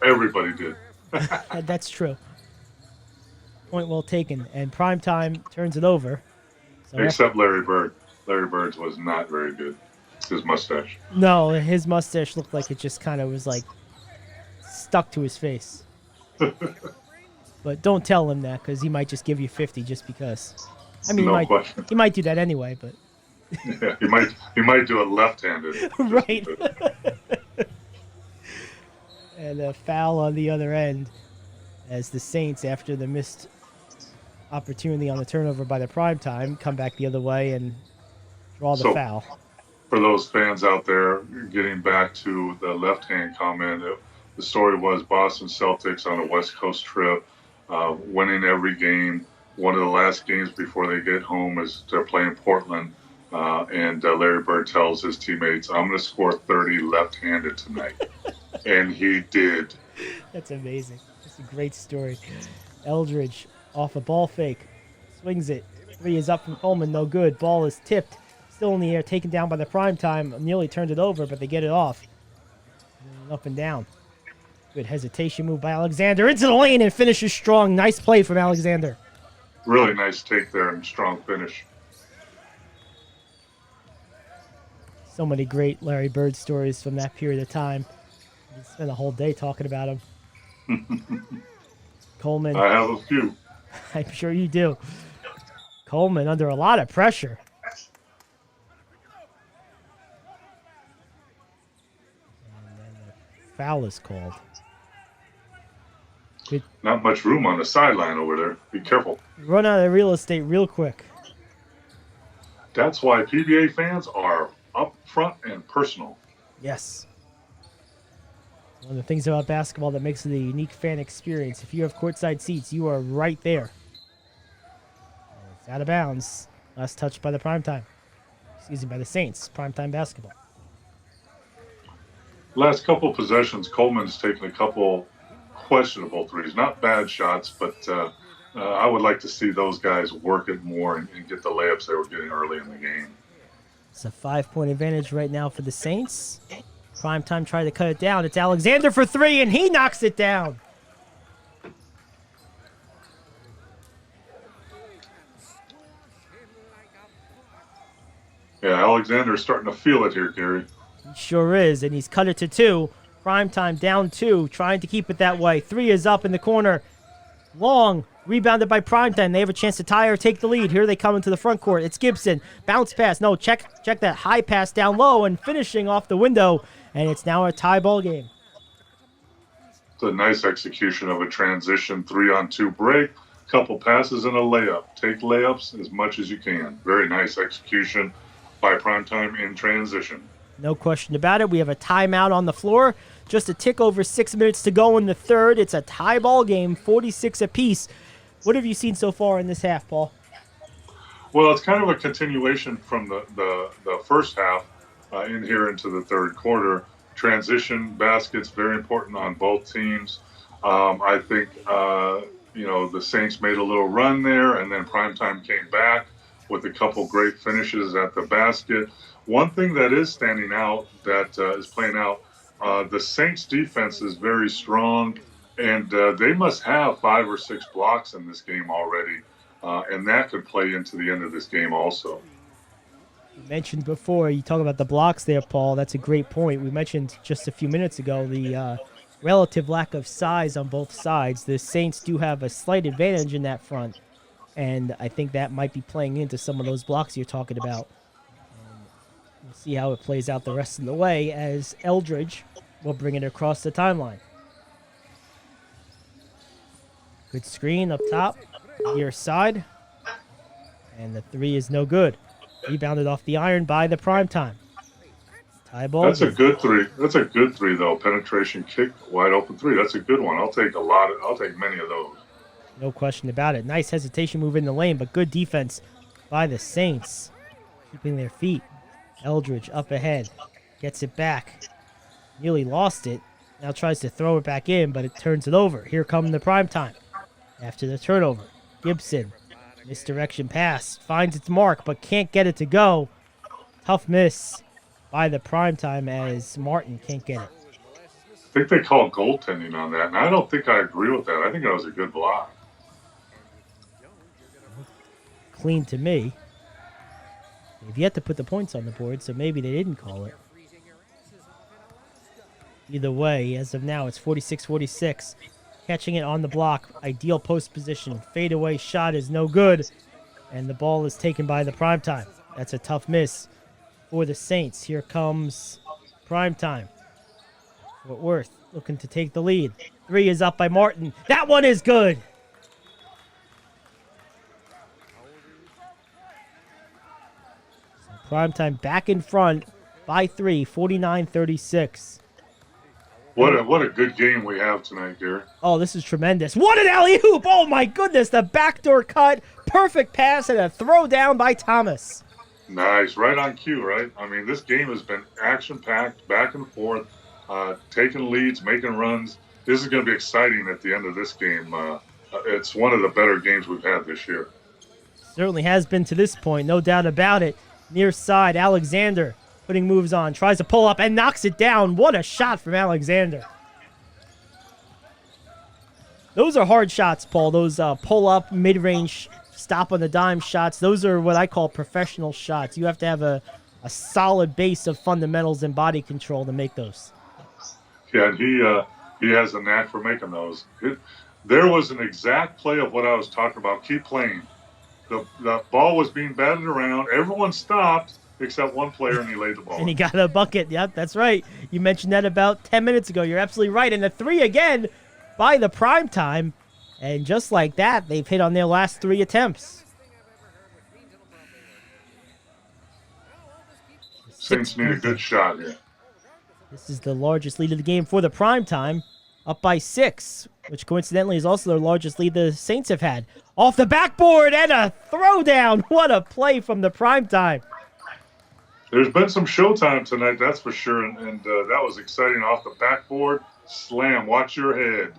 Everybody did. That's true. Point well taken. And Prymetyme turns it over. So except Larry Bird. Larry Bird's was not very good. His mustache. No, his mustache looked like it just kind of was like stuck to his face. But don't tell him that because he might just give you 50 just because. I mean, he might do that anyway, but. Yeah, he might do it left-handed. Right. And a foul on the other end as the Saints, after the missed opportunity on the turnover by the Prymetyme, come back the other way and draw the foul. For those fans out there, getting back to the left-hand comment, the story was Boston Celtics on a West Coast trip, winning every game. One of the last games before they get home is they're playing Portland. And Larry Bird tells his teammates, I'm going to score 30 left-handed tonight. And he did. That's amazing. That's a great story. Eldridge off a ball fake. Swings it. Three is up from Coleman. No good. Ball is tipped. Still in the air. Taken down by the Prymetyme. Nearly turned it over, but they get it off. And up and down. Good hesitation move by Alexander. Into the lane and finishes strong. Nice play from Alexander. Really nice take there and strong finish. So many great Larry Bird stories from that period of time. We spent a whole day talking about him. Coleman. I have a few. I'm sure you do. Coleman under a lot of pressure. And then the foul is called. Good. Not much room on the sideline over there. Be careful. Run out of real estate real quick. That's why PBA fans are up front and personal. Yes. One of the things about basketball that makes it a unique fan experience. If you have courtside seats, you are right there. It's out of bounds. Last touch by the Prymetyme. Excuse me, by the Saints. Prymetyme basketball. Last couple possessions, Coleman's taken a couple questionable threes. Not bad shots, but I would like to see those guys work it more and get the layups they were getting early in the game. It's a 5-point advantage right now for the Saints. Prymetyme tried to cut it down. It's Alexander for three, and he knocks it down. Yeah, Alexander's starting to feel it here, Gary. He sure is, and he's cut it to two. Prymetyme down two, trying to keep it that way. Three is up in the corner. Long, rebounded by Prymetyme. They have a chance to tie or take the lead. Here they come into the front court. It's Gibson. Bounce pass. No, check that high pass down low and finishing off the window. And it's now a tie ball game. It's a nice execution of a transition 3-on-2 break. Couple passes and a layup. Take layups as much as you can. Very nice execution by Prymetyme in transition. No question about it. We have a timeout on the floor. Just a tick over 6 minutes to go in the third. It's a tie ball game, 46 apiece. What have you seen so far in this half, Paul? Well, it's kind of a continuation from the first half in here into the third quarter. Transition baskets, very important on both teams. I think, the Saints made a little run there, and then Prymetyme came back with a couple great finishes at the basket. One thing that is standing out that is playing out, the Saints defense is very strong, and they must have 5 or 6 blocks in this game already, and that could play into the end of this game also. You mentioned before, you talk about the blocks there, Paul. That's a great point. We mentioned just a few minutes ago the relative lack of size on both sides. The Saints do have a slight advantage in that front, and I think that might be playing into some of those blocks you're talking about. We'll see how it plays out the rest of the way as Eldridge will bring it across the timeline. Good screen up top, near side. And the three is no good. Rebounded off the iron by the Prymetyme. Tie ball. That's a good three. That's a good three, though. Penetration kick, wide open three. That's a good one. I'll take many of those. No question about it. Nice hesitation move in the lane, but good defense by the Saints. Keeping their feet. Eldridge up ahead. Gets it back. Nearly lost it. Now tries to throw it back in, but it turns it over. Here come the Prymetyme. After the turnover. Gibson. Misdirection pass. Finds its mark, but can't get it to go. Tough miss by the Prymetyme as Martin can't get it. I think they call goaltending on that, and I don't think I agree with that. I think that was a good block. Clean to me. They've yet to put the points on the board, so maybe they didn't call it. Either way, as of now, it's 46-46. Catching it on the block. Ideal post position. Fadeaway shot is no good. And the ball is taken by the Prymetyme. That's a tough miss for the Saints. Here comes Prymetyme. Fort Worth looking to take the lead. Three is up by Martin. That one is good. Prymetyme back in front by 3, 49-36. What a good game we have tonight, Gary. Oh, this is tremendous. What an alley-oop! Oh, my goodness. The backdoor cut. Perfect pass and a throw down by Thomas. Nice. Right on cue, right? I mean, this game has been action-packed, back and forth, taking leads, making runs. This is going to be exciting at the end of this game. It's one of the better games we've had this year. Certainly has been to this point, no doubt about it. Near side, Alexander putting moves on, tries to pull up and knocks it down. What a shot from Alexander. Those are hard shots, Paul. Those pull-up, mid-range stop on the dime shots. Those are what I call professional shots. You have to have a solid base of fundamentals and body control to make those. Yeah, and he has a knack for making those. There was an exact play of what I was talking about. Keep playing. The ball was being batted around. Everyone stopped except one player, and he laid the ball. And he got a bucket. Yep, that's right. You mentioned that about 10 minutes ago. You're absolutely right. And the 3 again by the Prymetyme. And just like that, they've hit on their last 3 attempts. Saints need a good shot here. This is the largest lead of the game for the Prymetyme, up by 6, which coincidentally is also the largest lead the Saints have had. Off the backboard and a throwdown. What a play from the Prymetyme. There's been some showtime tonight, that's for sure, and that was exciting. Off the backboard, slam. Watch your head.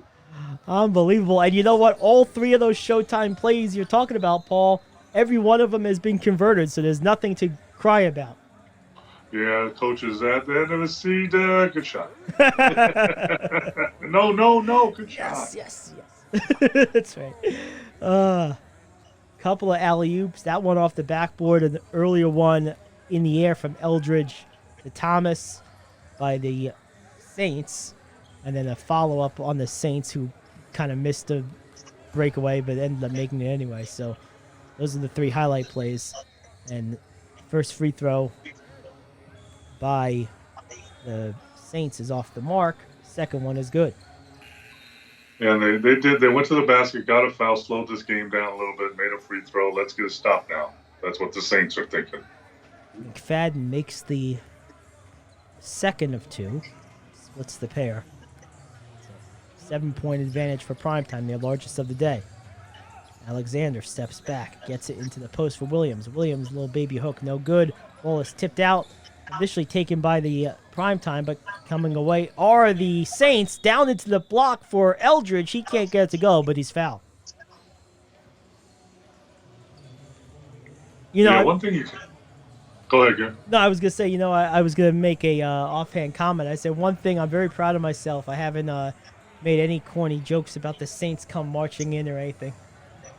Unbelievable. And you know what? All 3 of those showtime plays you're talking about, Paul, every one of them has been converted, so there's nothing to cry about. Yeah, the coach is at the end of the seat. Good shot. No. Good shot. Yes. That's right. Couple of alley-oops. That one off the backboard, and the earlier one in the air from Eldridge to Thomas by the Saints. And then a follow-up on the Saints, who kind of missed a breakaway but ended up making it anyway. So those are the 3 highlight plays. And first free throw by the Saints is off the mark. Second one is good. Yeah, and they did. They went to the basket, got a foul, slowed this game down a little bit, made a free throw. Let's get a stop now. That's what the Saints are thinking. McFadden makes the second of 2. Splits the pair. 7-point advantage for Prymetyme, their largest of the day. Alexander steps back, gets it into the post for Williams. Williams, little baby hook, no good. Ball is tipped out, initially taken by the Prymetyme, but coming away are the Saints. Down into the block for Eldridge. He can't get it to go, but he's fouled. You know, one thing you can... Go ahead, Gary. No, I was going to say, I was going to make a offhand comment. I said one thing, I'm very proud of myself. I haven't made any corny jokes about the Saints come marching in or anything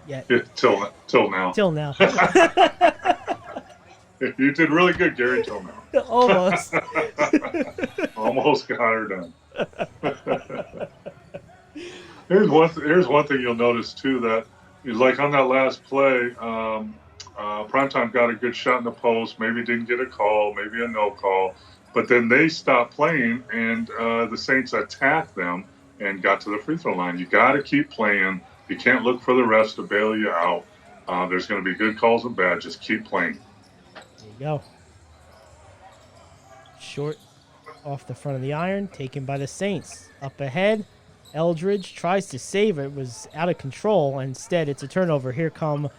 yet. Yeah, till now. Till now. You did really good, Gary, till now. Almost. Almost got her done. Here's one thing you'll notice, too, that is like on that last play, Prymetyme got a good shot in the post, maybe didn't get a call, maybe a no call, but then they stopped playing, and the Saints attacked them and got to the free throw line. You got to keep playing. You can't look for the refs to bail you out. There's going to be good calls and bad. Just keep playing. There you go. Short off the front of the iron, taken by the Saints. Up ahead, Eldridge tries to save it. It was out of control. Instead, it's a turnover. Here come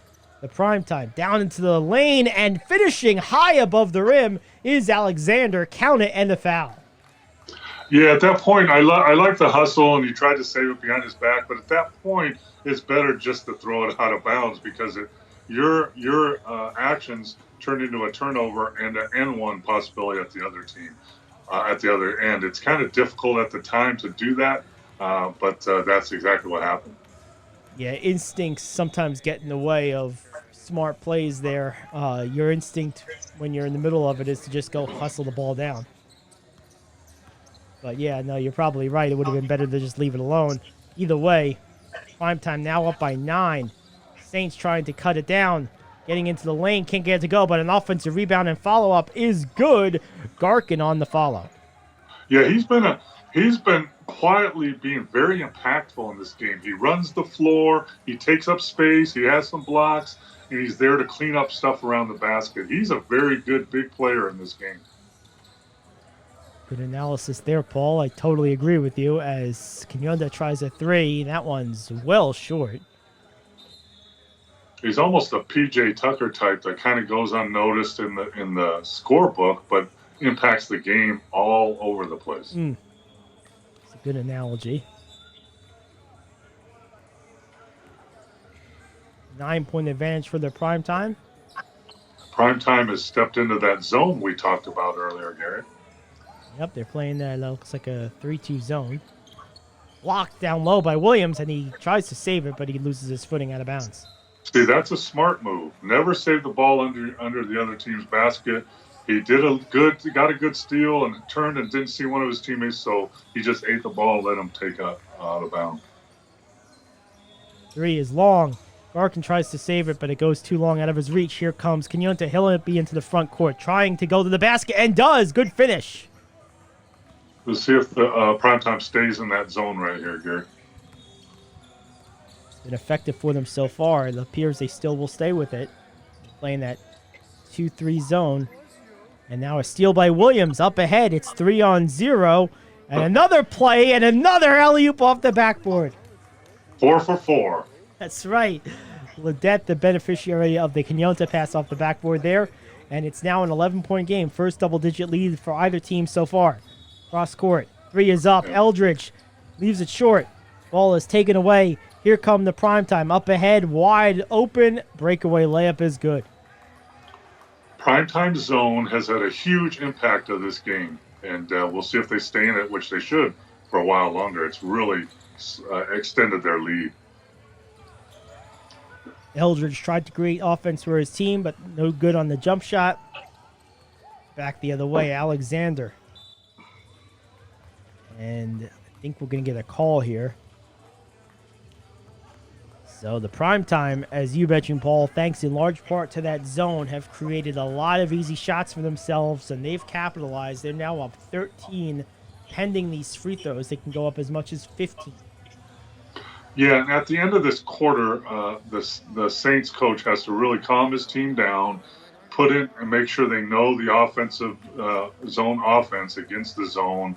the Prymetyme. Down into the lane, and finishing high above the rim is Alexander. Count it, and the foul. Yeah, at that point, I like the hustle, and he tried to save it behind his back. But at that point, it's better just to throw it out of bounds, because your actions turn into a turnover and an N1 possibility at the other team, at the other end. It's kind of difficult at the time to do that, but that's exactly what happened. Yeah, instincts sometimes get in the way of smart plays there. Your instinct when you're in the middle of it is to just go hustle the ball down. But yeah, no, you're probably right. It would have been better to just leave it alone. Either way, Prymetyme now up by 9. Saints trying to cut it down. Getting into the lane, can't get it to go, but an offensive rebound and follow-up is good. Garkin on the follow. Yeah, he's been quietly being very impactful in this game. He runs the floor, he takes up space, he has some blocks, and he's there to clean up stuff around the basket. He's a very good big player in this game. Good analysis there, Paul. I totally agree with you, as Kanyonda tries a 3. That one's well short. He's almost a PJ Tucker type that kind of goes unnoticed in the scorebook, but impacts the game all over the place. It's a good analogy. 9-point advantage for the Prymetyme. Prymetyme has stepped into that zone we talked about earlier, Gary. Yep, they're playing that, looks like a 3-2 zone. Blocked down low by Williams, and he tries to save it, but he loses his footing out of bounds. See, that's a smart move. Never save the ball under the other team's basket. He got a good steal and turned and didn't see one of his teammates, so he just ate the ball, let him take out of bounds. Three is long. Larkin tries to save it, but it goes too long out of his reach. Here comes Quinonte. He'll be into the front court, trying to go to the basket, and does. Good finish. We'll see if the Prymetyme stays in that zone right here, Gary. It's been effective for them so far. It appears they still will stay with it. Playing that 2-3 zone. And now a steal by Williams. Up ahead, it's 3-on-0. And another play, and another alley-oop off the backboard. 4 for 4. That's right. Ledette, the beneficiary of the Quinonte pass off the backboard there. And it's now an 11-point game. First double-digit lead for either team so far. Cross court. Three is up. Eldridge leaves it short. Ball is taken away. Here come the Prymetyme. Up ahead, wide open. Breakaway layup is good. Prymetyme zone has had a huge impact of this game. And we'll see if they stay in it, which they should for a while longer. It's really extended their lead. Eldridge tried to create offense for his team, but no good on the jump shot. Back the other way, Alexander. And I think we're going to get a call here. So the Prymetyme, as you mentioned, Paul, thanks in large part to that zone, have created a lot of easy shots for themselves, and they've capitalized. They're now up 13. Pending these free throws, they can go up as much as 15. Yeah, and at the end of this quarter, the Saints coach has to really calm his team down, put in and make sure they know the offensive zone offense against the zone,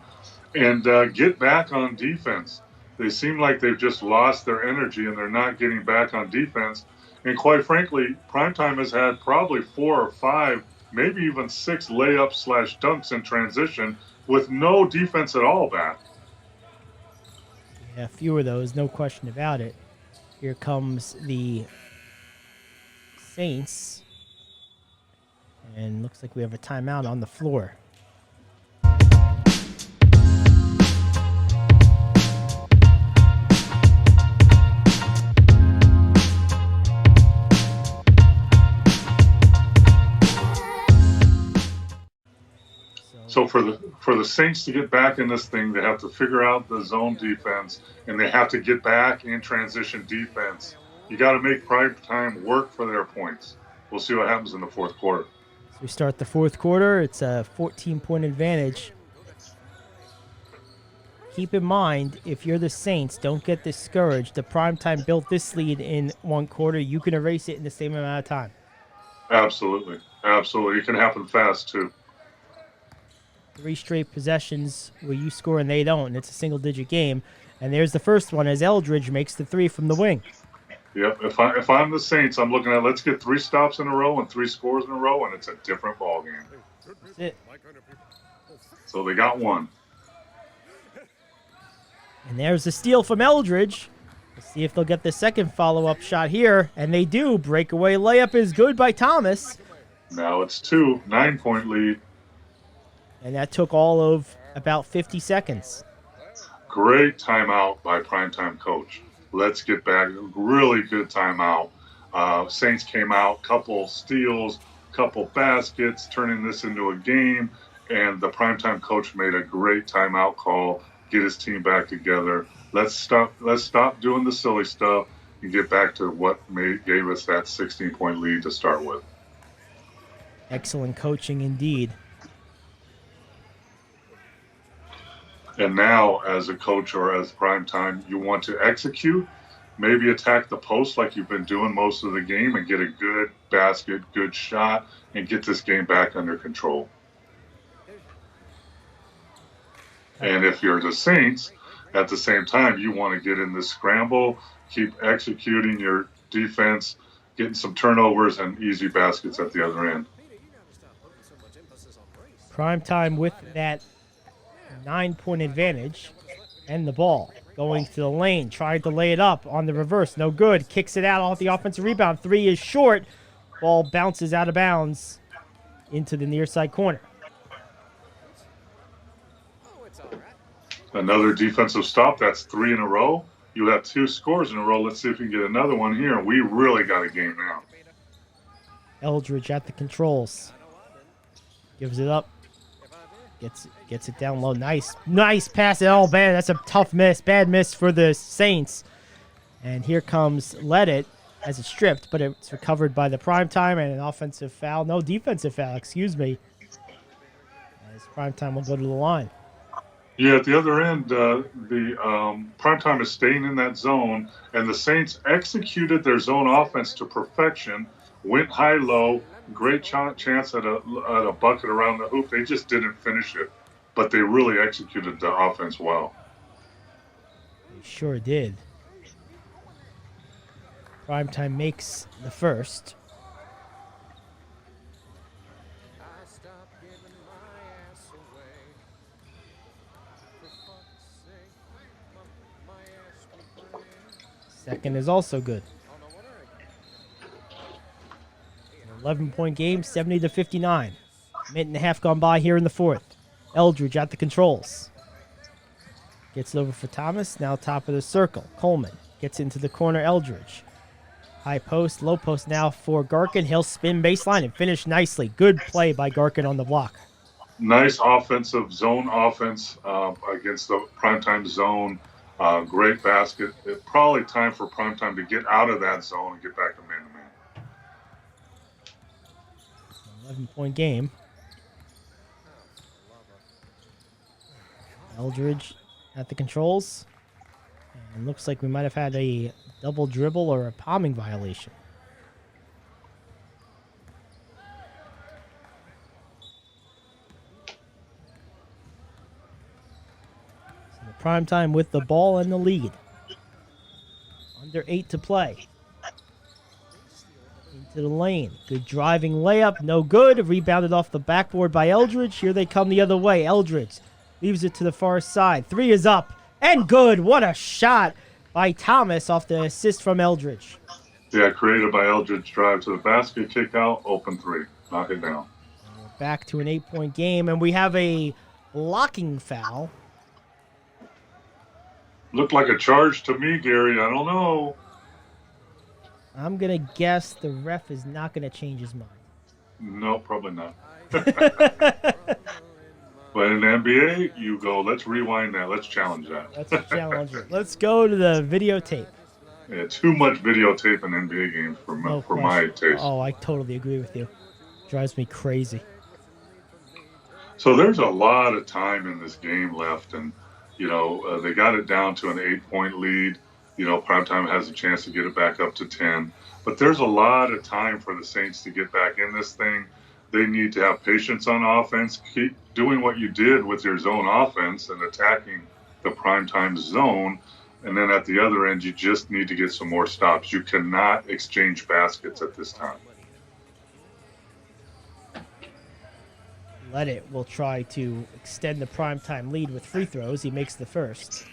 and get back on defense. They seem like they've just lost their energy and they're not getting back on defense. And quite frankly, Prymetyme has had probably 4 or 5, maybe even 6 layups / dunks in transition with no defense at all back. Yeah, a few of those, no question about it. Here comes the Saints. And looks like we have a timeout on the floor. So for the Saints to get back in this thing, they have to figure out the zone defense, and they have to get back in transition defense. You got to make Prymetyme work for their points. We'll see what happens in the fourth quarter. So we start the fourth quarter. It's a 14-point advantage. Keep in mind, if you're the Saints, don't get discouraged. The Prymetyme built this lead in one quarter. You can erase it in the same amount of time. Absolutely. Absolutely. It can happen fast, too. 3 straight possessions where you score and they don't, and it's a single-digit game. And there's the first one as Eldridge makes the 3 from the wing. Yep. If I'm the Saints, I'm looking at let's get 3 stops in a row and 3 scores in a row, and it's a different ball game. That's it. So they got one. And there's a steal from Eldridge. Let's see if they'll get the second follow-up shot here, and they do. Breakaway layup is good by Thomas. Now it's 2, 9-point lead. And that took all of about 50 seconds. Great timeout by Prymetyme coach. Let's get back. Really good timeout. Saints came out, couple steals, couple baskets, turning this into a game. And the Prymetyme coach made a great timeout call, get his team back together. Let's stop doing the silly stuff and get back to what gave us that 16-point lead to start with. Excellent coaching indeed. And now, as a coach or as Prymetyme, you want to execute, maybe attack the post like you've been doing most of the game and get a good basket, good shot, and get this game back under control. And if you're the Saints, at the same time, you want to get in this scramble, keep executing your defense, getting some turnovers and easy baskets at the other end. Prymetyme with that 9-point advantage and the ball going to the lane, trying to lay it up on the reverse, no good, kicks it out off the offensive rebound. 3 is short, ball bounces out of bounds into the near side corner. Another defensive stop, that's 3 in a row, You have 2 scores in a row. Let's see if we can get another one here. We really got a game now. Eldridge at the controls. Gives it up. Gets it down low. Nice pass. Oh, man, that's a tough miss. Bad miss for the Saints. And here comes Let It as it's stripped, but it's recovered by the Prymetyme and an offensive foul. No, defensive foul, excuse me. As Prymetyme will go to the line. Yeah, at the other end, the Prymetyme is staying in that zone, and the Saints executed their zone offense to perfection, went high-low, great chance at a bucket around the hoop. They just didn't finish it, but they really executed the offense well. They sure did. Prymetyme makes the first. Second is also good. 11-point game, 70-59. Minute and a half gone by here in the fourth. Eldridge at the controls. Gets it over for Thomas. Now top of the circle. Coleman gets into the corner. Eldridge. High post, low post now for Garkin. He'll spin baseline and finish nicely. Good play by Garkin on the block. Nice offensive zone offense against the Prymetyme zone. Great basket. It's probably time for Prymetyme to get out of that zone and get back to man-to-man. 11-point game. Eldridge at the controls. And looks like we might have had a double dribble or a palming violation. So the Prymetyme with the ball and the lead. Under 8 to play. Into the lane. Good driving layup. No good. Rebounded off the backboard by Eldridge. Here they come the other way. Eldridge leaves it to the far side. 3 is up. And good. What a shot by Thomas off the assist from Eldridge. Yeah, created by Eldridge. Drive to the basket, kick out, open 3. Knock it down. We're back to an 8-point game, and we have a blocking foul. Looked like a charge to me, Gary. I don't know. I'm going to guess the ref is not going to change his mind. No, probably not. But in the NBA, you go, let's rewind that. Let's challenge that. Let's challenge it. Let's go to the videotape. Yeah, too much videotape in NBA games for my taste. Oh, I totally agree with you. Drives me crazy. So there's a lot of time in this game left, and, they got it down to an 8-point lead. Prymetyme has a chance to get it back up to 10. But there's a lot of time for the Saints to get back in this thing. They need to have patience on offense. Keep doing what you did with your zone offense and attacking the Prymetyme zone. And then at the other end, you just need to get some more stops. You cannot exchange baskets at this time. Let It will try to extend the Prymetyme lead with free throws. He makes the first.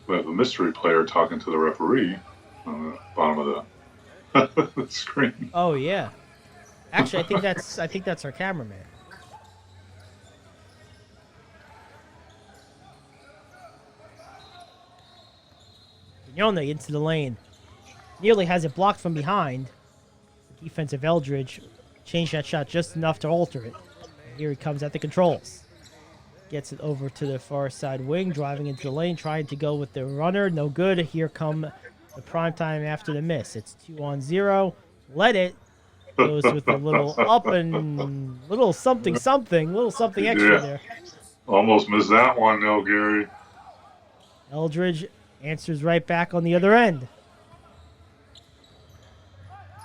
We have a mystery player talking to the referee on the bottom of the screen. Oh yeah. Actually, I think that's our cameraman. Yona into the lane. Nearly has it blocked from behind. Defensive Eldridge changed that shot just enough to alter it. And here he comes at the controls. Gets it over to the far side wing, driving into the lane, trying to go with the runner. No good. Here come the Prymetyme after the miss. It's 2-on-0. Let It goes with a little up and little something extra there. Almost missed that one, though, Gary. Eldridge answers right back on the other end.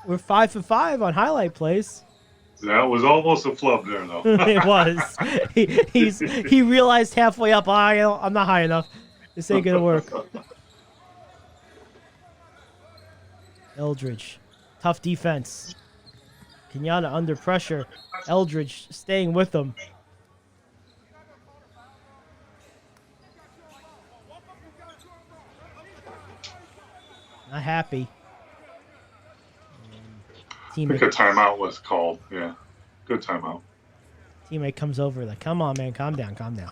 We're 5 for 5 on highlight plays. That was almost a flub there, though. It was. He realized halfway up, I'm not high enough. This ain't gonna work. Eldridge, tough defense. Kenyatta under pressure. Eldridge staying with him. Not happy. I think a timeout was called. Yeah, good timeout. Teammate comes over like, come on, man, calm down, calm down.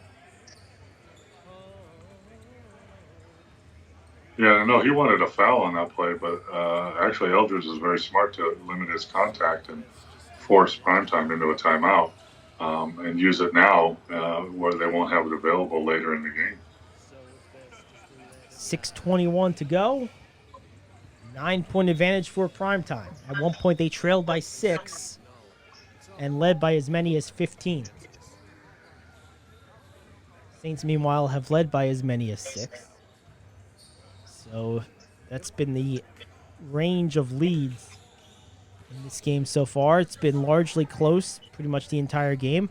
Yeah, no, he wanted a foul on that play, but actually Eldridge is very smart to limit his contact and force Prymetyme into a timeout and use it now where they won't have it available later in the game. 6:21 to go. 9-point advantage for Prymetyme. At one point, they trailed by 6 and led by as many as 15. Saints, meanwhile, have led by as many as 6. So that's been the range of leads in this game so far. It's been largely close pretty much the entire game.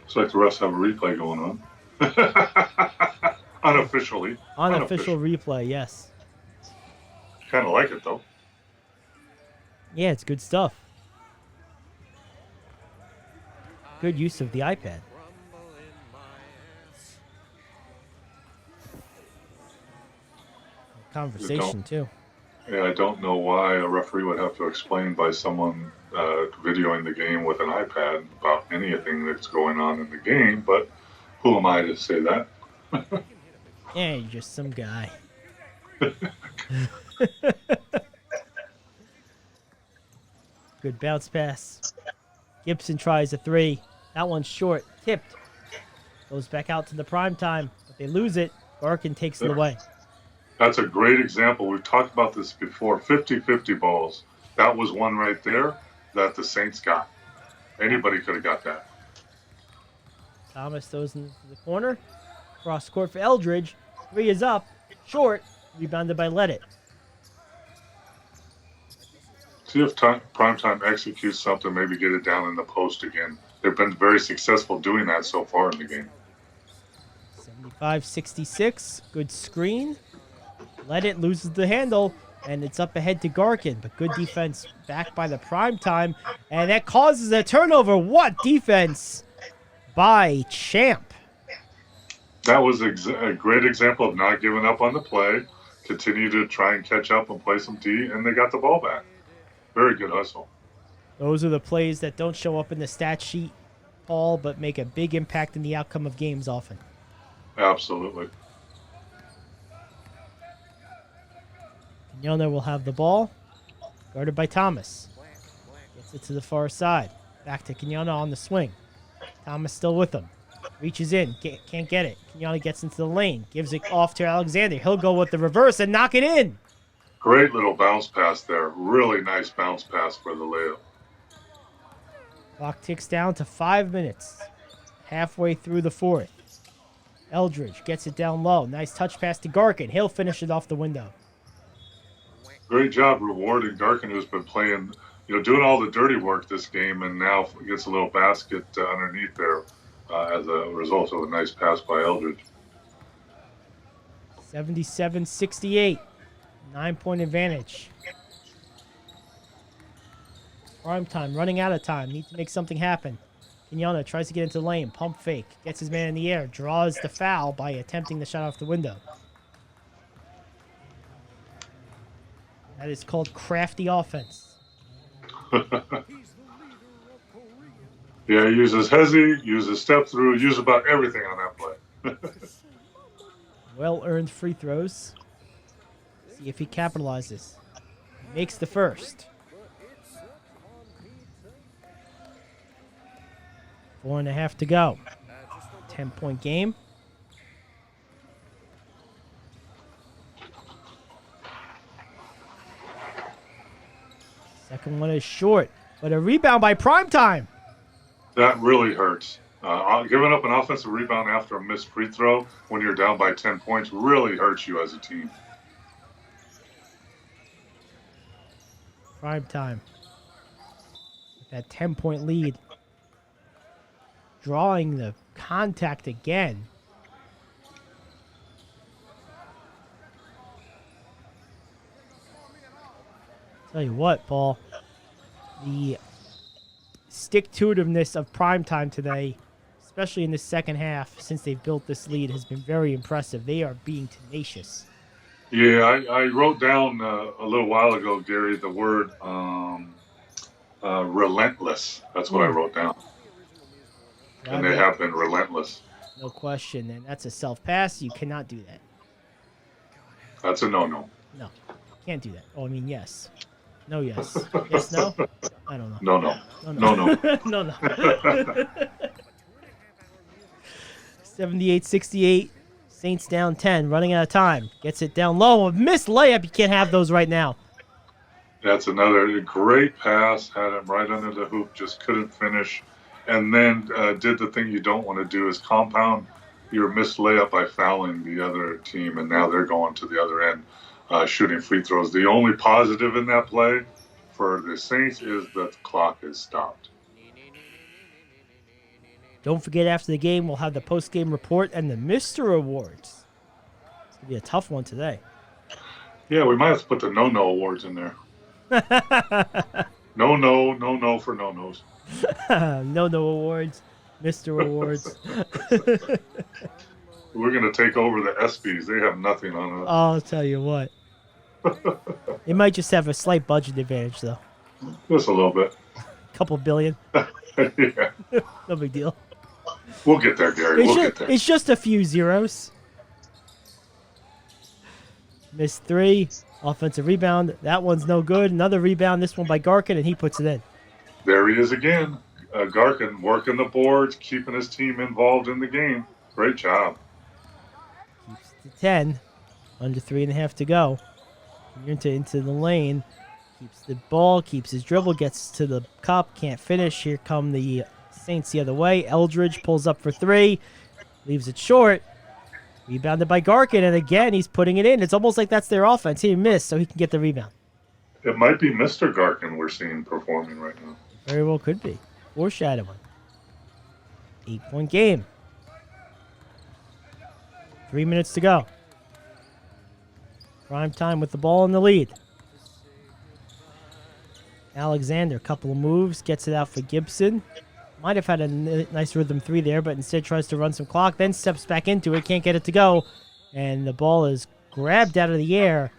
Looks like the refs have a replay going on. Unofficially. Unofficial replay, yes. Kind of like it, though. Yeah, it's good stuff. Good use of the iPad. Conversation, too. Yeah, I don't know why a referee would have to explain by someone videoing the game with an iPad about anything that's going on in the game, but who am I to say that? Yeah, you're just some guy. Good bounce pass. Gibson tries a 3. That one's short. Tipped. Goes back out to the Prymetyme, but they lose it. Garkin takes it away. That's a great example. We've talked about this before. 50-50 balls. That was one right there that the Saints got. Anybody could have got that. Thomas throws into the corner. Cross court for Eldridge. 3 is up. Short. Rebounded by Leddit. See if Prymetyme executes something, maybe get it down in the post again. They've been very successful doing that so far in the game. 75-66. Good screen. Leddit loses the handle, and it's up ahead to Garkin. But good defense back by the Prymetyme. And that causes a turnover. What defense by Champ. That was a great example of not giving up on the play. Continue to try and catch up and play some D, and they got the ball back. Very good hustle. Those are the plays that don't show up in the stat sheet, Paul, but make a big impact in the outcome of games often. Absolutely. Quinones will have the ball, guarded by Thomas. Gets it to the far side. Back to Quinones on the swing. Thomas still with him. Reaches in, can't get it. Quinones gets into the lane, gives it off to Alexander. He'll go with the reverse and knock it in. Great little bounce pass there. Really nice bounce pass for the layup. Clock ticks down to 5 minutes. Halfway through the fourth. Eldridge gets it down low. Nice touch pass to Garkin. He'll finish it off the window. Great job rewarding Garkin, who's been playing, doing all the dirty work this game, and now gets a little basket underneath there as a result of a nice pass by Eldridge. 77-68. 9-point advantage. Prymetyme running out of time. Need to make something happen. Quinones tries to get into the lane. Pump fake. Gets his man in the air. Draws the foul by attempting the shot off the window. That is called crafty offense. Yeah, he uses hezzy, uses step through, uses about everything on that play. Well-earned free throws. See if he capitalizes. He makes the first. 4.5 to go. 10-point game. Second one is short, but a rebound by Prymetyme. That really hurts. Giving up an offensive rebound after a missed free throw when you're down by 10 points really hurts you as a team. Prymetyme with that 10-point lead. Drawing the contact again. Tell you what, Paul, the stick-to-itiveness of Prymetyme today, especially in the second half, since they've built this lead, has been very impressive. They are being tenacious. Yeah, I wrote down a little while ago, Gary, the word relentless. That's what I Mm, wrote down. And drive they it, have been relentless. no question. And that's a self pass. You cannot do that. That's a no-no. No, can't do that. Oh, I mean, yes. No, yes. Yes, no? I don't know. No, no. No, No, no. no. No, no. 78-68. Saints down 10. Running out of time. Gets it down low. A missed layup. You can't have those right now. That's another great pass. Had him right under the hoop. Just couldn't finish. And then did the thing you don't want to do is compound your missed layup by fouling the other team. And now they're going to the other end shooting free throws. The only positive in that play for the Saints is that the clock is stopped. Don't forget, after the game, we'll have the post-game report and the Mr. Awards. It's going to be a tough one today. Yeah, we might have to put the no-no awards in there. No for no-nos. No awards, Mr. Awards. We're going to take over the ESPYs. They have nothing on us. I'll tell you what. They might just have a slight budget advantage, though. Just a little bit. Couple billion. Yeah. No big deal. We'll get there, Gary. We'll get there. It's just a few zeros. Missed three. Offensive rebound. That one's no good. Another rebound. This one by Garkin, and he puts it in. There he is again. Garkin working the boards, keeping his team involved in the game. Great job. Keeps it to 10. Under 3.5 to go. Into the lane. Keeps the ball, keeps his dribble, gets to the cup, can't finish. Here come the Saints the other way. Eldridge pulls up for three. Leaves it short. Rebounded by Garkin, and again, he's putting it in. It's almost like that's their offense. He missed, so he can get the rebound. It might be Mr. Garkin we're seeing performing right now. Very well could be. Foreshadowing. 8-point game. 3 minutes to go. Prymetyme with the ball in the lead. Alexander, a couple of moves, gets it out for Gibson. Might have had a nice rhythm three there, but instead tries to run some clock, then steps back into it, can't get it to go. And the ball is grabbed out of the air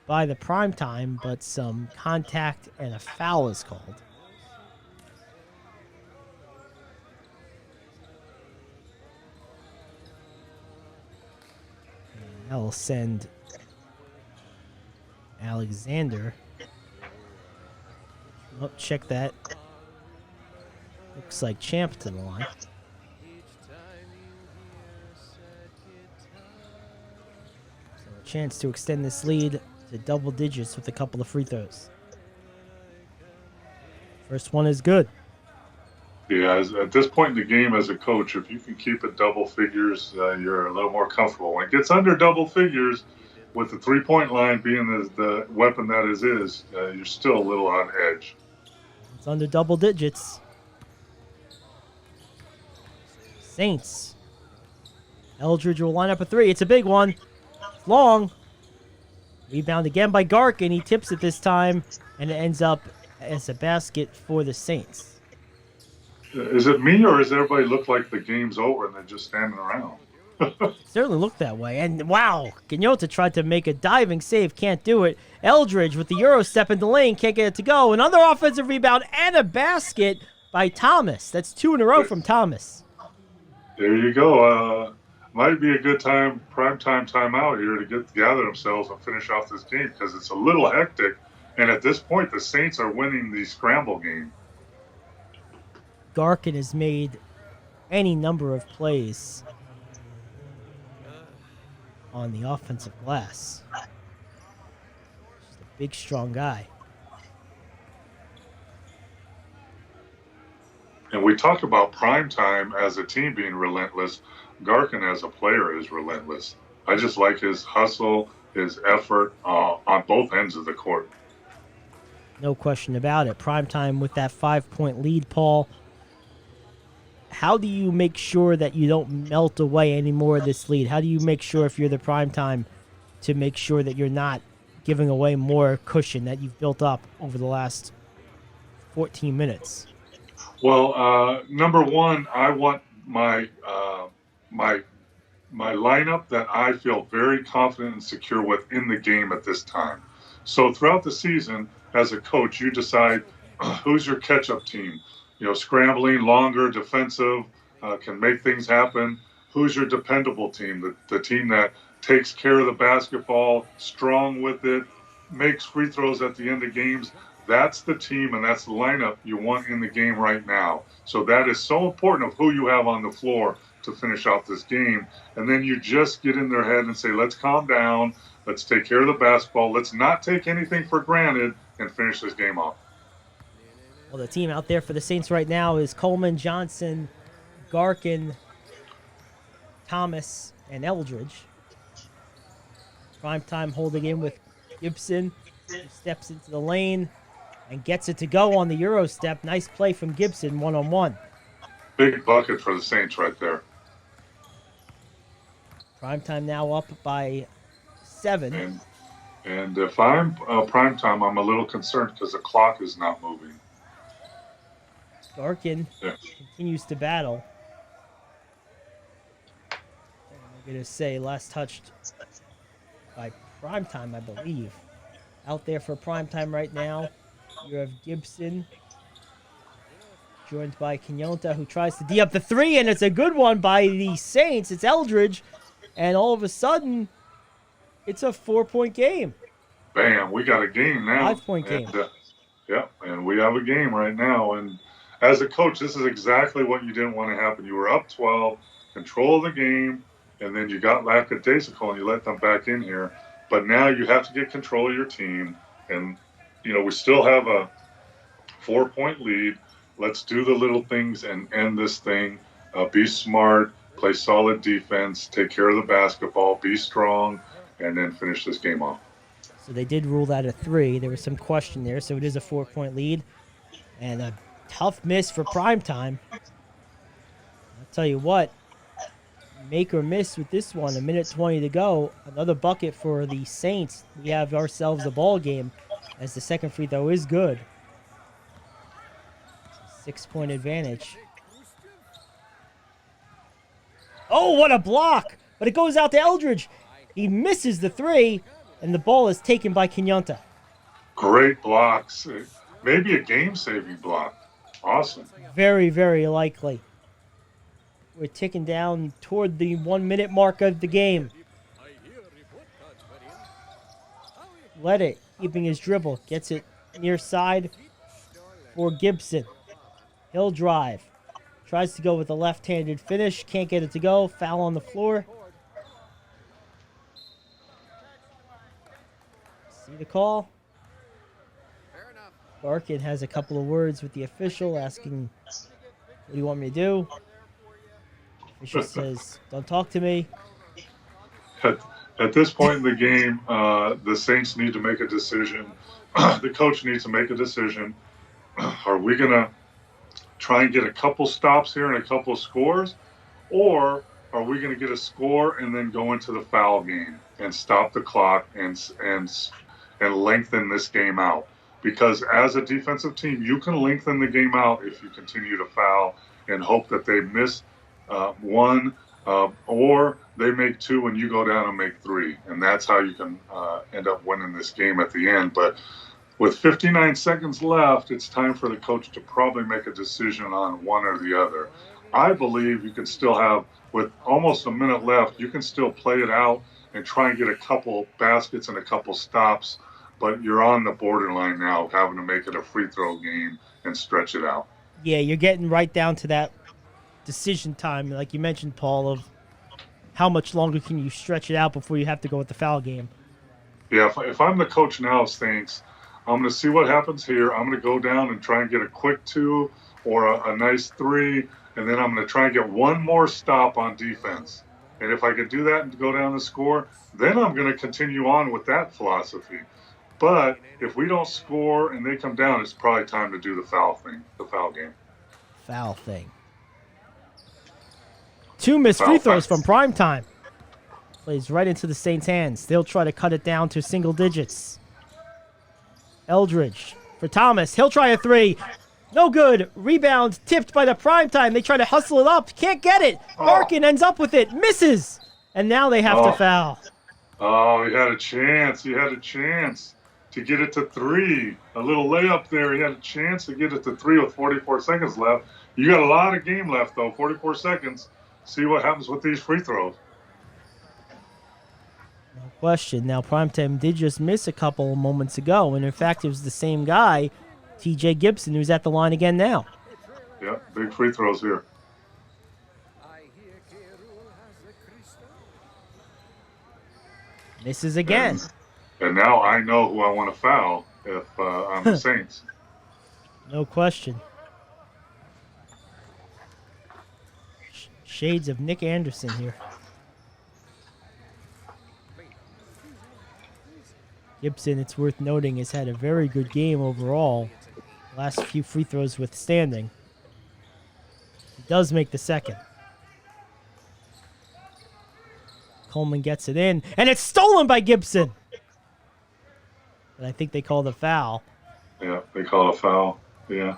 by the Prymetyme, but some contact and a foul is called. And that will send Alexander. Oh, check that. Looks like Champ to the line. So a chance to extend this lead to double digits with a couple of free throws. First one is good. Yeah, at this point in the game as a coach, if you can keep it double figures, you're a little more comfortable. When it gets under double figures, with the three-point line being the weapon that is, you're still a little on edge. It's under double digits. Saints. Eldridge will line up a three. It's a big one. It's long. Rebound again by Garkin. He tips it this time, and it ends up as a basket for the Saints. Is it me, or does everybody look like the game's over and they're just standing around? Certainly looked that way. And wow, Quinota tried to make a diving save, can't do it. Eldridge with the Euro step in the lane, can't get it to go. Another offensive rebound and a basket by Thomas. That's two in a row from Thomas. There you go. Might be a good primetime timeout here to gather themselves and finish off this game because it's a little hectic. And at this point, the Saints are winning the scramble game. Garkin has made any number of plays on the offensive glass. Just a big, strong guy. And we talked about Prymetyme as a team being relentless. Garkin as a player is relentless. I just like his hustle, his effort on both ends of the court. No question about it. Prymetyme with that 5-point lead, Paul. How do you make sure that you don't melt away any more of this lead? How do you make sure, if you're the Prymetyme, to make sure that you're not giving away more cushion that you've built up over the last 14 minutes? Well, number one, I want my my lineup that I feel very confident and secure with in the game at this time. So throughout the season, as a coach, you decide who's your catch-up team. Scrambling, longer, defensive, can make things happen. Who's your dependable team? The team that takes care of the basketball, strong with it, makes free throws at the end of games. That's the team and that's the lineup you want in the game right now. So that is so important of who you have on the floor to finish out this game. And then you just get in their head and say, let's calm down. Let's take care of the basketball. Let's not take anything for granted and finish this game off. Well, the team out there for the Saints right now is Coleman, Johnson, Garkin, Thomas, and Eldridge. Prymetyme holding in with Gibson, who steps into the lane and gets it to go on the Euro step. Nice play from Gibson, one-on-one. Big bucket for the Saints right there. Prymetyme now up by 7. And if I'm Prymetyme, I'm a little concerned because the clock is not moving. Garkin continues to battle. I'm going to say last touched by Prymetyme, I believe. Out there for Prymetyme right now, you have Gibson, joined by Quinonta, who tries to D up the 3, and it's a good one by the Saints. It's Eldridge, and all of a sudden, it's a 4-point game. Bam, we got a game now. 5-point game. And we have a game right now. And as a coach, this is exactly what you didn't want to happen. You were up 12, control of the game, and then you got lackadaisical and you let them back in here. But now you have to get control of your team. And, we still have a 4-point lead. Let's do the little things and end this thing. Be smart, play solid defense, take care of the basketball, be strong, and then finish this game off. So they did rule that a 3. There was some question there, so it is a 4-point lead. And a tough miss for Prymetyme. I'll tell you what, make or miss with this one. 1:20 to go. Another bucket for the Saints. We have ourselves a ball game as the second free throw is good. 6-point advantage. Oh, what a block! But it goes out to Eldridge. He misses the 3, and the ball is taken by Quinonta. Great blocks. Maybe a game-saving block. Awesome. Very, very likely. We're ticking down toward the 1-minute mark of the game. Let it, keeping his dribble. Gets it near side for Gibson. He'll drive. Tries to go with a left-handed finish. Can't get it to go. Foul on the floor. See the call? Garkin has a couple of words with the official asking, what do you want me to do? The official says, don't talk to me. At this point in the game, the Saints need to make a decision. The coach needs to make a decision. Are we going to try and get a couple stops here and a couple scores? Or are we going to get a score and then go into the foul game and stop the clock and lengthen this game out? Because as a defensive team, you can lengthen the game out if you continue to foul and hope that they miss one or they make 2 and you go down and make 3. And that's how you can end up winning this game at the end. But with 59 seconds left, it's time for the coach to probably make a decision on one or the other. I believe you can still have, with almost a minute left, you can still play it out and try and get a couple baskets and a couple stops. But you're on the borderline now of having to make it a free throw game and stretch it out. Yeah, you're getting right down to that decision time, like you mentioned, Paul, of how much longer can you stretch it out before you have to go with the foul game. Yeah, if I'm the coach now of Saints, I'm going to see what happens here. I'm going to go down and try and get a quick 2 or a nice 3, and then I'm going to try and get one more stop on defense. And if I can do that and go down the score, then I'm going to continue on with that philosophy. But if we don't score and they come down, it's probably time to do the foul thing, the foul game. Foul thing. 2 missed free throws from Prymetyme. Plays right into the Saints' hands. They'll try to cut it down to single digits. Eldridge for Thomas. He'll try a 3. No good. Rebound tipped by the Prymetyme. They try to hustle it up. Can't get it. Garkin ends up with it. Misses. And now they have to foul. Oh, he had a chance. He had a chance to get it to 3. A little layup there. He had a chance to get it to 3 with 44 seconds left. You got a lot of game left, though. 44 seconds. See what happens with these free throws. No question. Now, Prymetyme did just miss a couple moments ago, and in fact, it was the same guy, TJ Gibson, who's at the line again now. Yeah, big free throws here. Misses again. And now I know who I want to foul if I'm the Saints. No question. Shades of Nick Anderson here. Gibson, it's worth noting, has had a very good game overall. Last few free throws withstanding. He does make the second. Coleman gets it in, and it's stolen by Gibson. But I think they called a foul. Yeah, they call a foul. Yeah.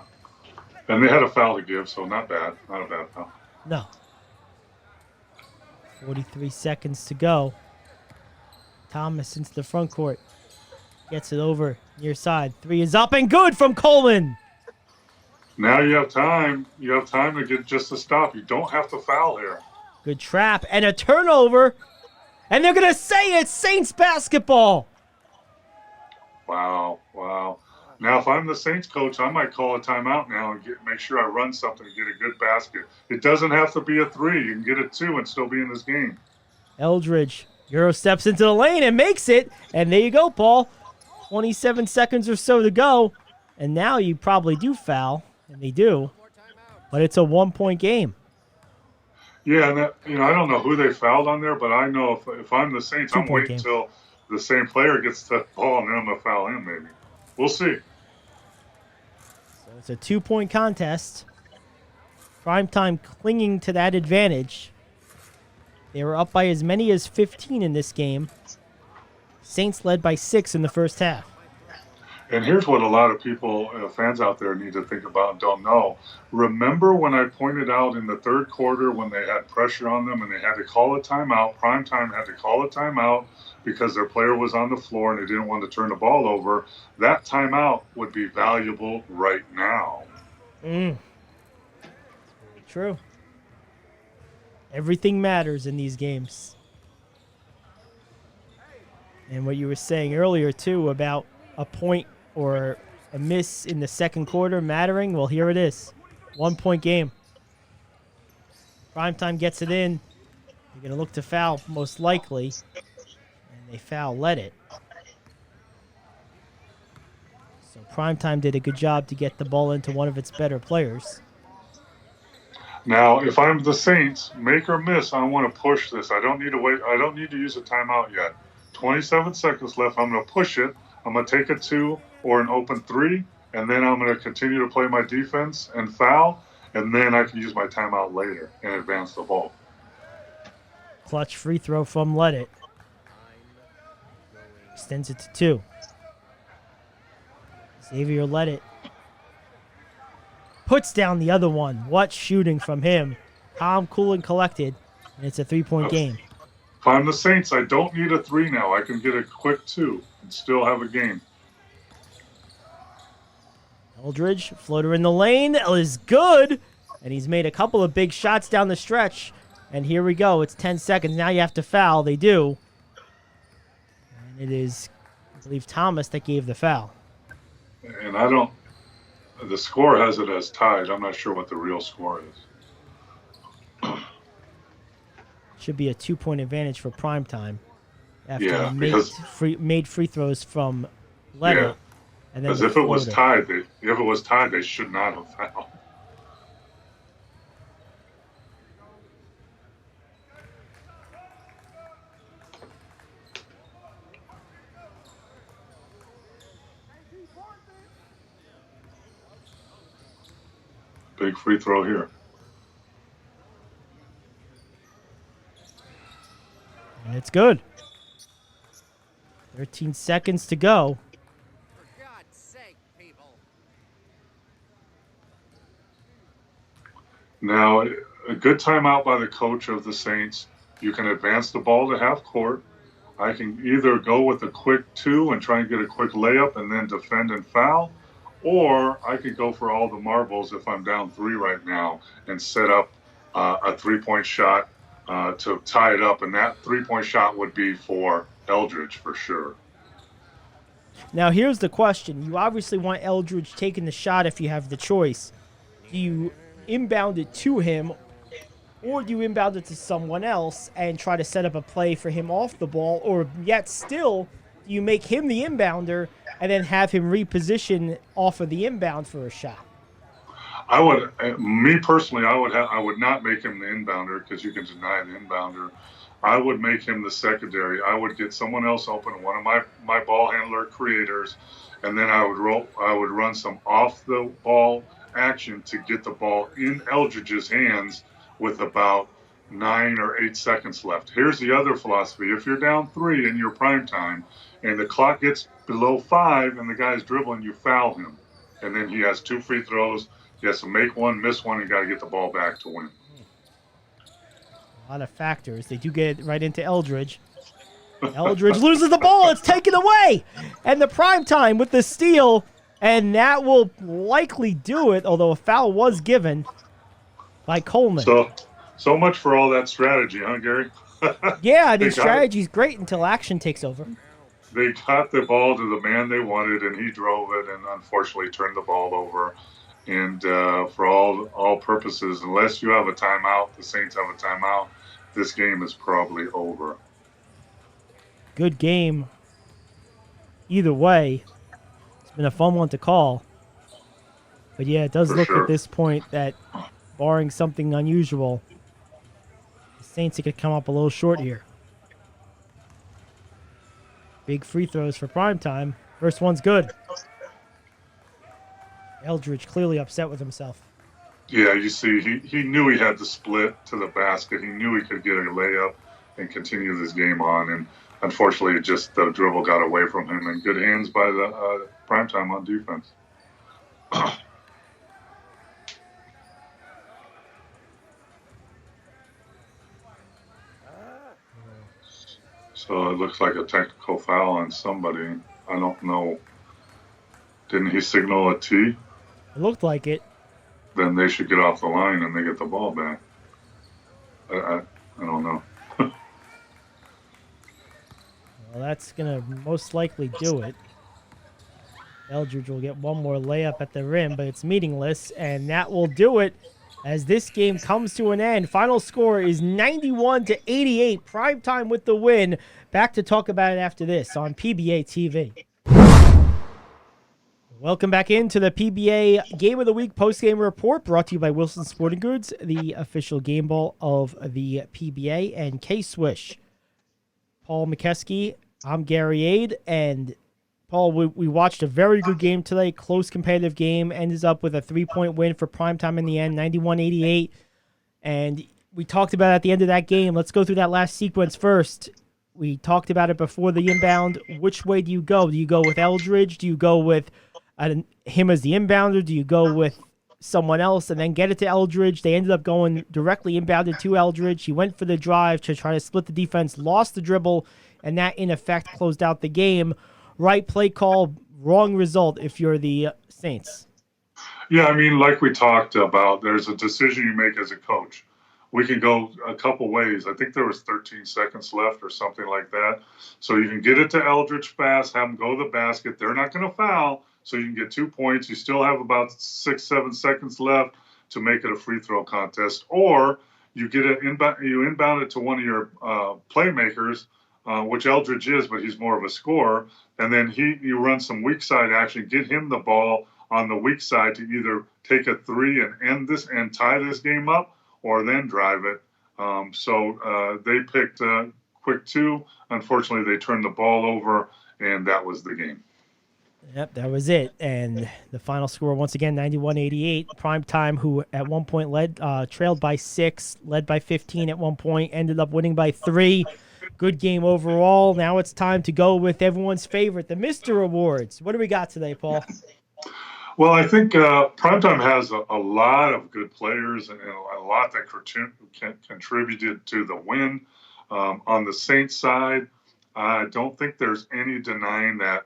And they had a foul to give, so not bad. Not a bad foul. No. 43 seconds to go. Thomas into the front court. Gets it over near side. 3 is up and good from Coleman. Now you have time. You have time to get just a stop. You don't have to foul here. Good trap and a turnover. And they're going to say it's Saints basketball. Wow, wow. Now, if I'm the Saints coach, I might call a timeout now and make sure I run something and get a good basket. It doesn't have to be a 3. You can get a 2 and still be in this game. Eldridge, Euro steps into the lane and makes it. And there you go, Paul. 27 seconds or so to go. And now you probably do foul. And they do. But it's a 1-point game. Yeah, and that, I don't know who they fouled on there, but I know if I'm the Saints, I'm waiting until the same player gets the ball, and then I'm going to foul him maybe. We'll see. So it's a 2-point contest. Prymetyme clinging to that advantage. They were up by as many as 15 in this game. Saints led by 6 in the first half. And here's what a lot of people, fans out there, need to think about and don't know. Remember when I pointed out in the third quarter when they had pressure on them and they had to call a timeout, Prymetyme had to call a timeout because their player was on the floor and they didn't want to turn the ball over. That timeout would be valuable right now. True. Everything matters in these games. And what you were saying earlier, too, about a point or a miss in the second quarter mattering, well, here it is. 1-point game. Prymetyme gets it in. You're going to look to foul, most likely. And they let it. So Prymetyme did a good job to get the ball into one of its better players. Now, if I'm the Saints, make or miss, I want to push this. I don't need to wait. I don't need to use a timeout yet. 27 seconds left. I'm going to push it. I'm going to take a 2 or an open 3, and then I'm going to continue to play my defense and foul, and then I can use my timeout later and advance the ball. Clutch free throw from Let It. Extends it to 2. Xavier Let It. Puts down the other one. What shooting from him. Calm, cool, and collected. And it's a 3-point game. If I'm the Saints, I don't need a 3 now. I can get a quick 2 and still have a game. Eldridge, floater in the lane, is good. And he's made a couple of big shots down the stretch. And here we go. It's 10 seconds. Now you have to foul. They do. And it is, I believe, Thomas that gave the foul. And the score has it as tied. I'm not sure what the real score is. Should be a 2-point advantage for Prymetyme. Yeah, made free throws from Let It. And then because if it was tied, they should not have fouled. Big free throw here. And it's good. 13 seconds to go. For God's sake, people. Now, a good timeout by the coach of the Saints. You can advance the ball to half court. I can either go with a quick 2 and try and get a quick layup and then defend and foul, or I could go for all the marbles if I'm down 3 right now and set up a 3-point shot to tie it up. And that 3-point shot would be for Eldridge for sure. Now, here's the question. You obviously want Eldridge taking the shot if you have the choice. Do you inbound it to him, or do you inbound it to someone else and try to set up a play for him off the ball, or yet still, do you make him the inbounder and then have him reposition off of the inbound for a shot? I would, me personally, I would not make him the inbounder because you can deny the inbounder. I would make him the secondary. I would get someone else open, one of my ball handler creators, and then I would run some off the ball action to get the ball in Eldridge's hands with about 9 or 8 seconds left. Here's the other philosophy. If you're down 3 in your prime time and the clock gets below 5 and the guy's dribbling, you foul him. And then he has 2 free throws. He has to make one, miss one, and got to get the ball back to win. A lot of factors. They do get right into Eldridge. Eldridge loses the ball. It's taken away. And the Prymetyme with the steal. And that will likely do it, although a foul was given by Coleman. So much for all that strategy, huh, Gary? Yeah, I mean, strategy's great until action takes over. They got the ball to the man they wanted, and he drove it, and unfortunately turned the ball over. And for all purposes, unless you have a timeout, the Saints have a timeout, this game is probably over. Good game. Either way, it's been a fun one to call. But yeah, it does look at this point that, barring something unusual, the Saints could come up a little short here. Big free throws for Prymetyme. First one's good. Eldridge clearly upset with himself. Yeah, you see, he knew he had to split to the basket. He knew he could get a layup and continue this game on. And unfortunately, just the dribble got away from him. And good hands by the Prymetyme on defense. So it looks like a technical foul on somebody. I don't know. Didn't he signal a T? It looked like it. Then they should get off the line and they get the ball back. I don't know. Well, that's going to most likely do it. Eldridge will get one more layup at the rim, but it's meaningless, and that will do it as this game comes to an end. Final score is 91-88. Prymetyme with the win. Back to talk about it after this on PBA TV. Welcome back into the PBA Game of the Week post-game report, brought to you by Wilson Sporting Goods, the official game ball of the PBA, and KSWISH. Paul Mokeski, I'm Gary Ayd, and Paul, we watched a very good game today, close competitive game, ends up with a 3-point win for Prymetyme in the end, 91-88, and we talked about it at the end of that game. Let's go through that last sequence first. We talked about it before the inbound. Which way do you go? Do you go with Eldridge? Do you go with him as the inbounder? Do you go with someone else and then get it to Eldridge? They ended up going directly inbounded to Eldridge. He went for the drive to try to split the defense, lost the dribble, and that, in effect, closed out the game. Right play call, wrong result if you're the Saints. Yeah, I mean, like we talked about, there's a decision you make as a coach. We can go a couple ways. I think there was 13 seconds left or something like that. So you can get it to Eldridge fast, have him go to the basket. They're not going to foul, so you can get 2 points. You still have about 6-7 seconds left to make it a free throw contest. Or you get it you inbound it to one of your playmakers, which Eldridge is, but he's more of a scorer. And then you run some weak side action, get him the ball on the weak side to either take a 3 and end this and tie this game up, or then drive it. So they picked quick 2. Unfortunately, they turned the ball over, and that was the game. Yep, that was it. And the final score, once again, 91-88. Prymetyme, who at one point trailed by 6, led by 15 at one point, ended up winning by 3. Good game overall. Now it's time to go with everyone's favorite, the Mr. Awards. What do we got today, Paul? Well, I think Prymetyme has a lot of good players and a lot that contributed to the win. On the Saints side, I don't think there's any denying that,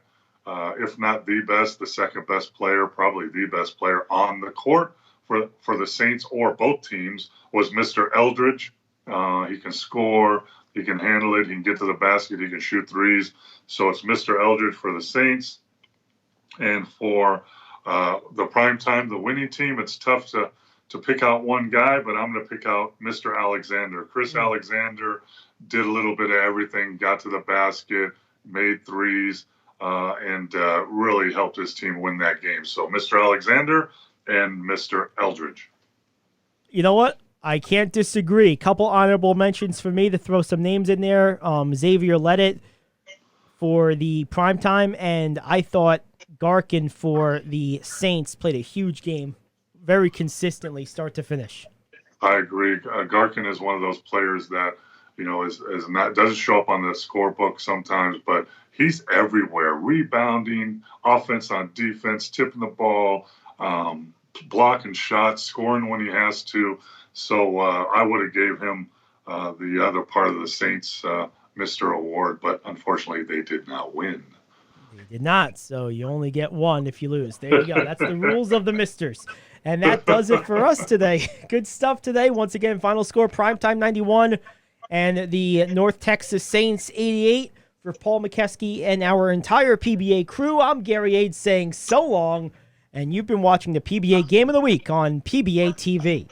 if not the best, the second best player, probably the best player on the court for the Saints or both teams was Mr. Eldridge. He can score, he can handle it, he can get to the basket, he can shoot threes. So it's Mr. Eldridge for the Saints. And for the Prymetyme, the winning team, it's tough to pick out one guy, but I'm going to pick out Mr. Alexander. Chris Alexander did a little bit of everything, got to the basket, made threes, and really helped his team win that game. So Mr. Alexander and Mr. Eldridge. You know what? I can't disagree. Couple honorable mentions for me to throw some names in there. Xavier Leddit for the Prymetyme, and I thought Garkin for the Saints played a huge game, very consistently, start to finish. I agree. Garkin is one of those players that, you know, is not, doesn't show up on the scorebook sometimes, but he's everywhere. Rebounding, offense on defense, tipping the ball, blocking shots, scoring when he has to. So I would have gave him the other part of the Saints Mr. Award, but unfortunately they did not win. They did not, so you only get one if you lose. There you go. That's the rules of the Misters. And that does it for us today. Good stuff today. Once again, final score, Prymetyme 91 and the North Texas Saints 88. For Paul Mokeski and our entire PBA crew, I'm Gary Ayd saying so long, and you've been watching the PBA Game of the Week on PBA TV.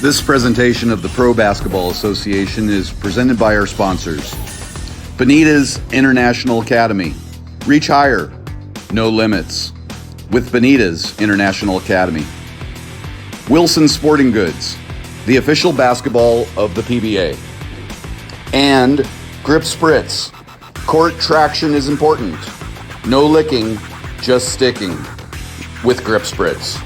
This presentation of the Pro Basketball Association is presented by our sponsors. Benitez International Academy. Reach higher, no limits. With Benitez International Academy. Wilson Sporting Goods, the official basketball of the PBA. And Grip Spritz. Court traction is important. No licking, just sticking. With Grip Spritz.